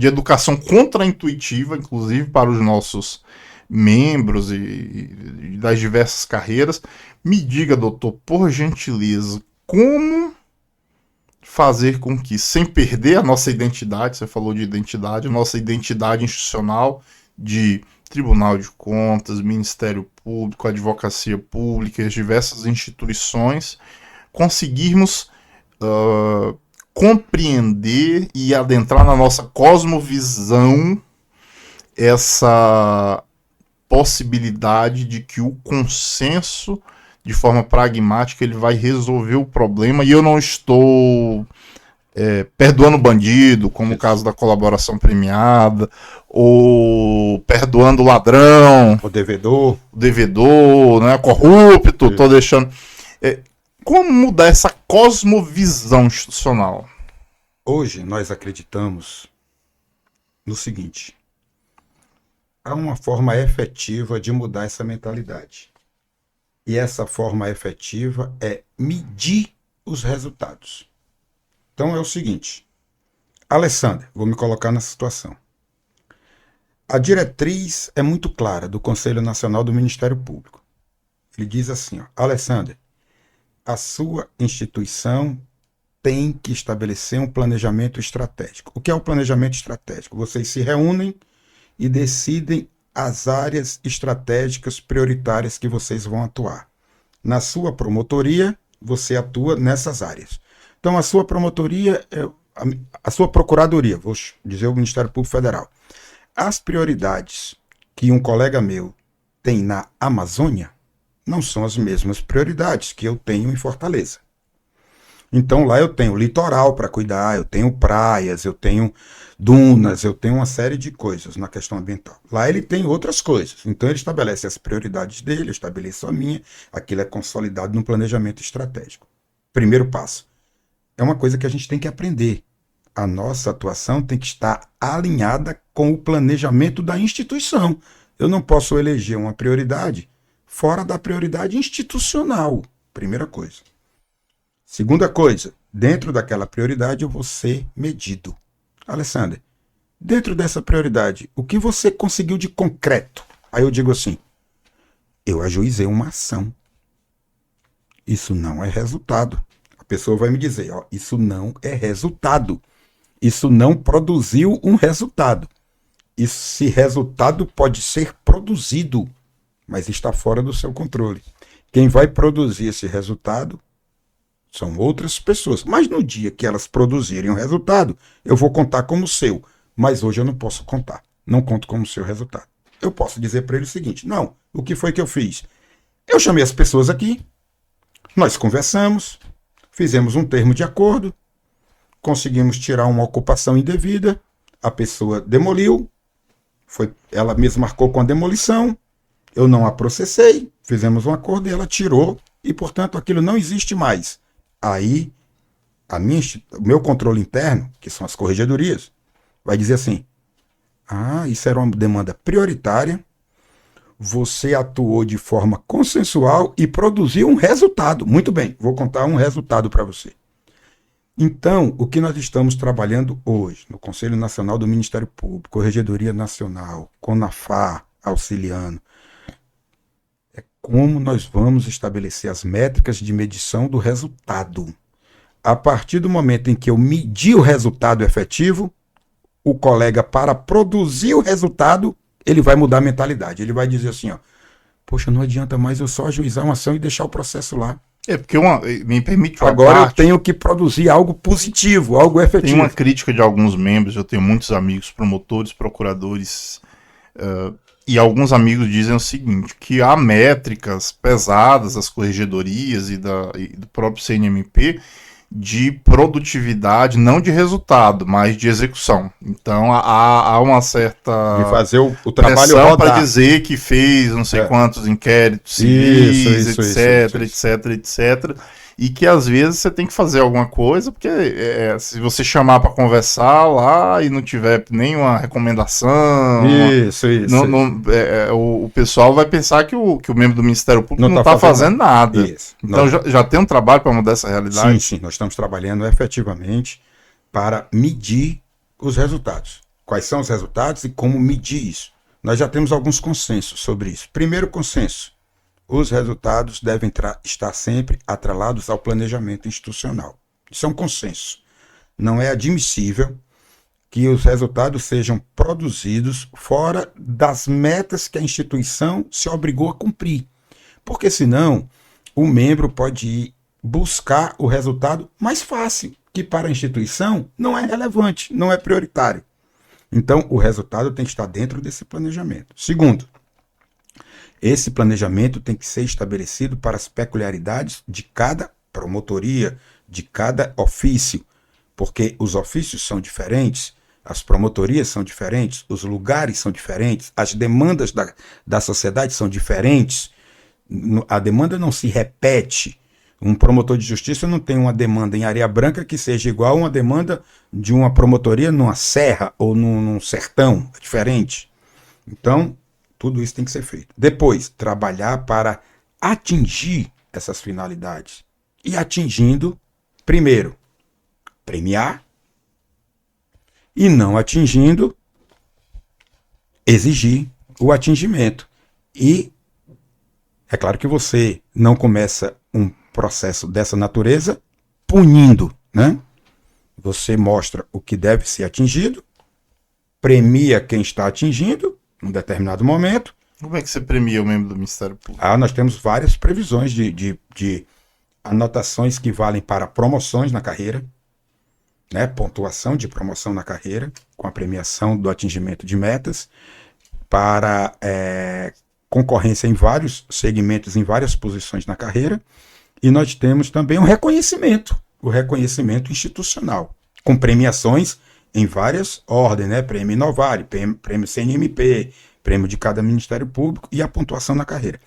educação contraintuitiva, inclusive para os nossos membros e das diversas carreiras. Me diga, doutor, por gentileza, como fazer com que, sem perder a nossa identidade, você falou de identidade, nossa identidade institucional de Tribunal de Contas, Ministério Público, Advocacia Pública, as diversas instituições, conseguirmos compreender e adentrar na nossa cosmovisão essa possibilidade de que o consenso, de forma pragmática, ele vai resolver o problema. E eu não estou perdoando bandido, como o caso da colaboração premiada, ou perdoando o ladrão, O devedor, né, corrupto, estou deixando... como mudar essa cosmovisão institucional? Hoje nós acreditamos no seguinte: há uma forma efetiva de mudar essa mentalidade. E essa forma efetiva é medir os resultados. Então é o seguinte, Alessandra, vou me colocar nessa situação. A diretriz é muito clara do Conselho Nacional do Ministério Público. Ele diz assim, Alessandra, a sua instituição tem que estabelecer um planejamento estratégico. O que é o planejamento estratégico? Vocês se reúnem e decidem as áreas estratégicas prioritárias que vocês vão atuar. Na sua promotoria, você atua nessas áreas. Então, a sua promotoria, a sua procuradoria, vou dizer o Ministério Público Federal. As prioridades que um colega meu tem na Amazônia não são as mesmas prioridades que eu tenho em Fortaleza. Então, lá eu tenho litoral para cuidar, eu tenho praias, eu tenho dunas, eu tenho uma série de coisas na questão ambiental. Lá ele tem outras coisas. Então, ele estabelece as prioridades dele, eu estabeleço a minha, aquilo é consolidado no planejamento estratégico. Primeiro passo. É uma coisa que a gente tem que aprender. A nossa atuação tem que estar alinhada com o planejamento da instituição. Eu não posso eleger uma prioridade fora da prioridade institucional. Primeira coisa. Segunda coisa, dentro daquela prioridade eu vou ser medido. Alessandra, dentro dessa prioridade, o que você conseguiu de concreto? Aí eu digo assim, eu ajuizei uma ação. Isso não é resultado. A pessoa vai me dizer, isso não é resultado. Isso não produziu um resultado. Esse resultado pode ser produzido, mas está fora do seu controle. Quem vai produzir esse resultado são outras pessoas. Mas no dia que elas produzirem o resultado, eu vou contar como seu. Mas hoje eu não posso contar. Não conto como seu resultado. Eu posso dizer para ele o seguinte, não, o que foi que eu fiz? Eu chamei as pessoas aqui, nós conversamos, fizemos um termo de acordo, conseguimos tirar uma ocupação indevida, a pessoa demoliu, ela mesma marcou com a demolição, eu não a processei, fizemos um acordo e ela tirou, e portanto aquilo não existe mais. Aí, o meu controle interno, que são as corregedorias, vai dizer assim, isso era uma demanda prioritária, você atuou de forma consensual e produziu um resultado. Muito bem, vou contar um resultado para você. Então, o que nós estamos trabalhando hoje no Conselho Nacional do Ministério Público, Corregedoria Nacional, CONAFAR, auxiliando, é como nós vamos estabelecer as métricas de medição do resultado. A partir do momento em que eu medir o resultado efetivo, o colega, para produzir o resultado, ele vai mudar a mentalidade. Ele vai dizer assim, poxa, não adianta mais eu só ajuizar uma ação e deixar o processo lá. Porque me permite agora eu tenho que produzir algo positivo, algo efetivo. Tem uma crítica de alguns membros, eu tenho muitos amigos promotores, procuradores, e alguns amigos dizem o seguinte, que há métricas pesadas das corregedorias e do próprio CNMP de produtividade, não de resultado, mas de execução. Então há uma certa de fazer o trabalho para dizer que fez não sei quantos inquéritos civis, etc. E que às vezes você tem que fazer alguma coisa, porque se você chamar para conversar lá e não tiver nenhuma recomendação, o pessoal vai pensar que o membro do Ministério Público não está fazendo nada. Então já tem um trabalho para mudar essa realidade? Sim, nós estamos trabalhando efetivamente para medir os resultados. Quais são os resultados e como medir isso? Nós já temos alguns consensos sobre isso. Primeiro consenso, os resultados devem estar sempre atrelados ao planejamento institucional. Isso é um consenso. Não é admissível que os resultados sejam produzidos fora das metas que a instituição se obrigou a cumprir. Porque senão o membro pode ir buscar o resultado mais fácil, que para a instituição não é relevante, não é prioritário. Então, o resultado tem que estar dentro desse planejamento. Segundo, esse planejamento tem que ser estabelecido para as peculiaridades de cada promotoria, de cada ofício, porque os ofícios são diferentes, as promotorias são diferentes, os lugares são diferentes, as demandas da sociedade são diferentes, a demanda não se repete. Um promotor de justiça não tem uma demanda em Areia Branca que seja igual a uma demanda de uma promotoria numa serra ou num sertão, é diferente. Então, tudo isso tem que ser feito. Depois, trabalhar para atingir essas finalidades. E atingindo, primeiro, premiar. E não atingindo, exigir o atingimento. E é claro que você não começa um processo dessa natureza punindo, né? Você mostra o que deve ser atingido, premia quem está atingindo num determinado momento. Como é que você premia o membro do Ministério Público? Nós temos várias previsões de anotações que valem para promoções na carreira, né? Pontuação de promoção na carreira, com a premiação do atingimento de metas, para concorrência em vários segmentos, em várias posições na carreira, e nós temos também o reconhecimento institucional, com premiações em várias ordens, né? Prêmio Inovari, prêmio CNMP, prêmio de cada Ministério Público e a pontuação na carreira.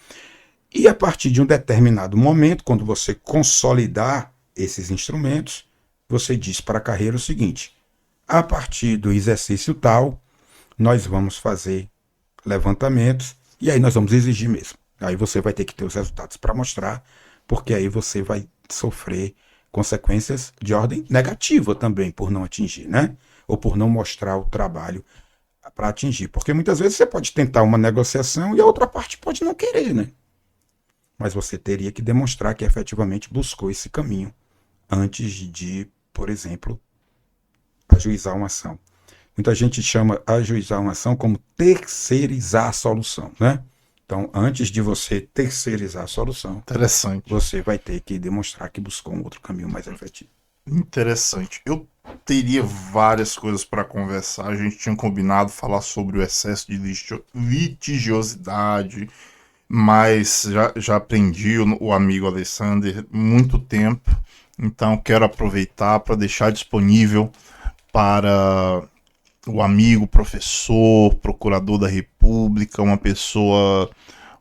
E a partir de um determinado momento, quando você consolidar esses instrumentos, você diz para a carreira o seguinte: a partir do exercício tal, nós vamos fazer levantamentos e aí nós vamos exigir mesmo. Aí você vai ter que ter os resultados para mostrar, porque aí você vai sofrer consequências de ordem negativa também por não atingir, né? Ou por não mostrar o trabalho para atingir. Porque muitas vezes você pode tentar uma negociação e a outra parte pode não querer, né? Mas você teria que demonstrar que efetivamente buscou esse caminho antes de, por exemplo, ajuizar uma ação. Muita gente chama ajuizar uma ação como terceirizar a solução, né? Então, antes de você terceirizar a solução, interessante, você vai ter que demonstrar que buscou um outro caminho mais efetivo. Interessante. Eu teria várias coisas para conversar. A gente tinha combinado falar sobre o excesso de litigiosidade, mas já aprendi o amigo Alexander muito tempo. Então, quero aproveitar para deixar disponível para o amigo, professor, procurador da República, uma pessoa,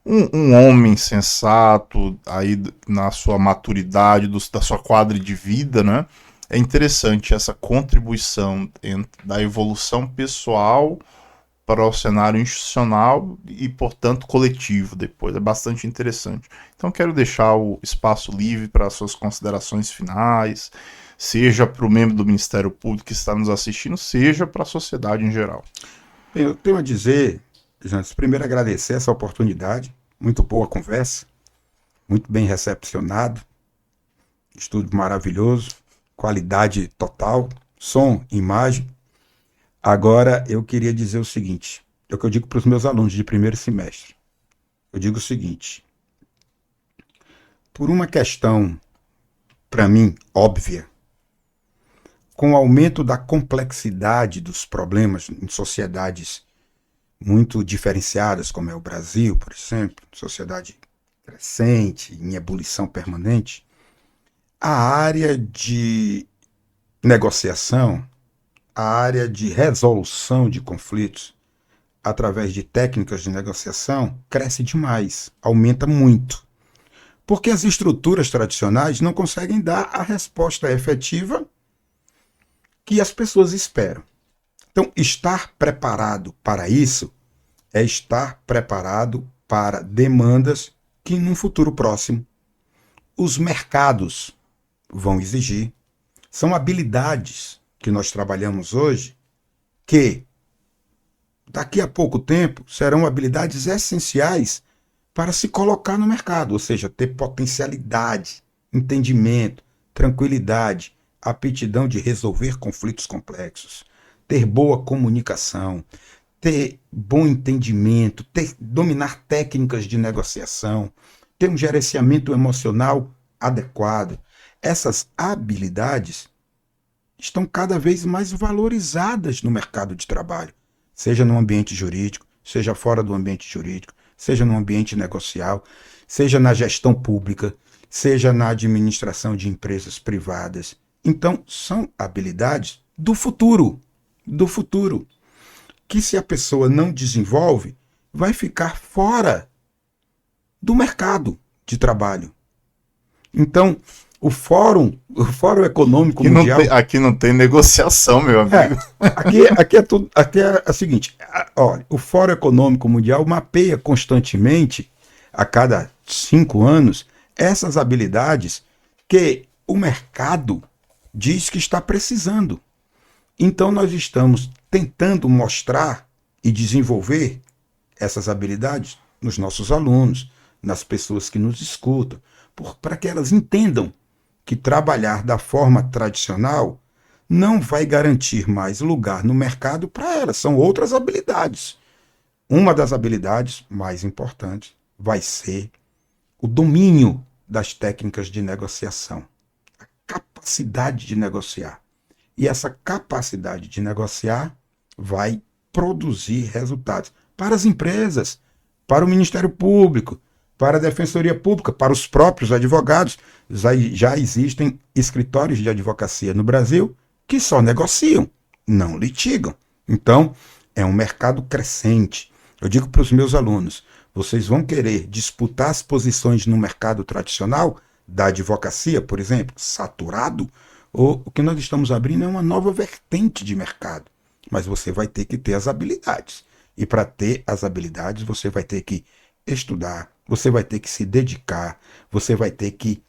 um homem sensato, aí na sua maturidade, da sua quadra de vida, né? É interessante essa contribuição da evolução pessoal para o cenário institucional e, portanto, coletivo depois. É bastante interessante. Então, quero deixar o espaço livre para as suas considerações finais, seja para o membro do Ministério Público que está nos assistindo, seja para a sociedade em geral. Bem, eu tenho a dizer, Jantes, primeiro agradecer essa oportunidade, muito boa conversa, muito bem recepcionado, estudo maravilhoso, qualidade total, som, imagem. Agora, eu queria dizer o seguinte, é o que eu digo para os meus alunos de primeiro semestre. Eu digo o seguinte: por uma questão, para mim, óbvia, com o aumento da complexidade dos problemas em sociedades muito diferenciadas, como é o Brasil, por exemplo, sociedade crescente, em ebulição permanente, a área de negociação, a área de resolução de conflitos através de técnicas de negociação cresce demais, aumenta muito. Porque as estruturas tradicionais não conseguem dar a resposta efetiva que as pessoas esperam. Então, estar preparado para isso é estar preparado para demandas que, num futuro próximo, os mercados vão exigir. São habilidades que nós trabalhamos hoje que, daqui a pouco tempo, serão habilidades essenciais para se colocar no mercado, ou seja, ter potencialidade, entendimento, tranquilidade, aptidão de resolver conflitos complexos, ter boa comunicação, ter bom entendimento, dominar técnicas de negociação, ter um gerenciamento emocional adequado. Essas habilidades estão cada vez mais valorizadas no mercado de trabalho, seja no ambiente jurídico, seja fora do ambiente jurídico, seja no ambiente negocial, seja na gestão pública, seja na administração de empresas privadas. Então, são habilidades do futuro, que se a pessoa não desenvolve, vai ficar fora do mercado de trabalho. Então, o Fórum Econômico Mundial... Aqui não tem negociação, meu amigo. Aqui é o seguinte, olha, o Fórum Econômico Mundial mapeia constantemente, a cada 5 anos, essas habilidades que o mercado diz que está precisando. Então, nós estamos tentando mostrar e desenvolver essas habilidades nos nossos alunos, nas pessoas que nos escutam, para que elas entendam que trabalhar da forma tradicional não vai garantir mais lugar no mercado para elas, são outras habilidades. Uma das habilidades mais importantes vai ser o domínio das técnicas de negociação, a capacidade de negociar. E essa capacidade de negociar vai produzir resultados para as empresas, para o Ministério Público, para a Defensoria Pública, para os próprios advogados. Já existem escritórios de advocacia no Brasil que só negociam, não litigam. Então, é um mercado crescente. Eu digo para os meus alunos, vocês vão querer disputar as posições no mercado tradicional da advocacia, por exemplo, saturado, ou o que nós estamos abrindo é uma nova vertente de mercado. Mas você vai ter que ter as habilidades. E para ter as habilidades, você vai ter que estudar, você vai ter que se dedicar, você vai ter que,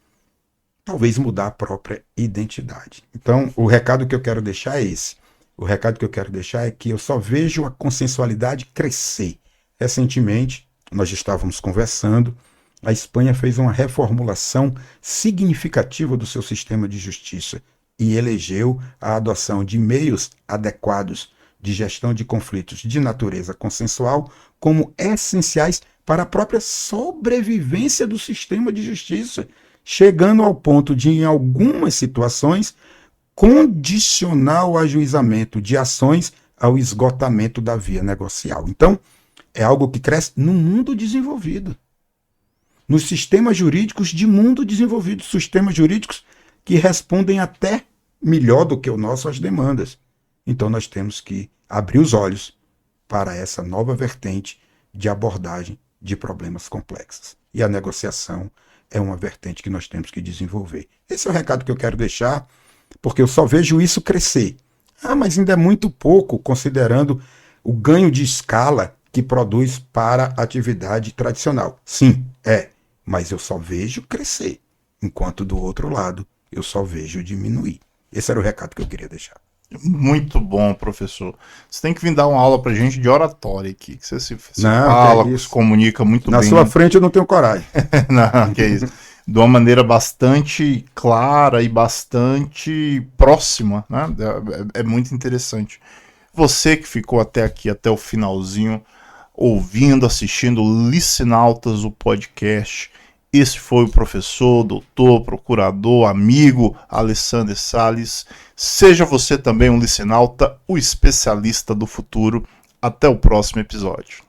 talvez, mudar a própria identidade. Então, o recado que eu quero deixar é esse. O recado que eu quero deixar é que eu só vejo a consensualidade crescer. Recentemente, nós estávamos conversando, a Espanha fez uma reformulação significativa do seu sistema de justiça e elegeu a adoção de meios adequados de gestão de conflitos de natureza consensual como essenciais para a própria sobrevivência do sistema de justiça, chegando ao ponto de, em algumas situações, condicionar o ajuizamento de ações ao esgotamento da via negocial. Então, é algo que cresce no mundo desenvolvido, nos sistemas jurídicos de mundo desenvolvido, sistemas jurídicos que respondem até melhor do que o nosso às demandas. Então nós temos que abrir os olhos para essa nova vertente de abordagem de problemas complexos. E a negociação é uma vertente que nós temos que desenvolver. Esse é o recado que eu quero deixar, porque eu só vejo isso crescer. Mas ainda é muito pouco, considerando o ganho de escala que produz para a atividade tradicional. Sim, mas eu só vejo crescer, enquanto do outro lado eu só vejo diminuir. Esse era o recado que eu queria deixar. Muito bom, professor. Você tem que vir dar uma aula pra gente de oratória aqui. Que você Não, fala, se comunica muito bem. Na sua frente eu não tenho coragem. Não, que é isso. De uma maneira bastante clara e bastante próxima, né? É muito interessante. Você que ficou até aqui, até o finalzinho, ouvindo, assistindo Licinautas, o podcast. Esse foi o professor, doutor, procurador, amigo Alessandro Salles. Seja você também um licinauta, o especialista do futuro. Até o próximo episódio.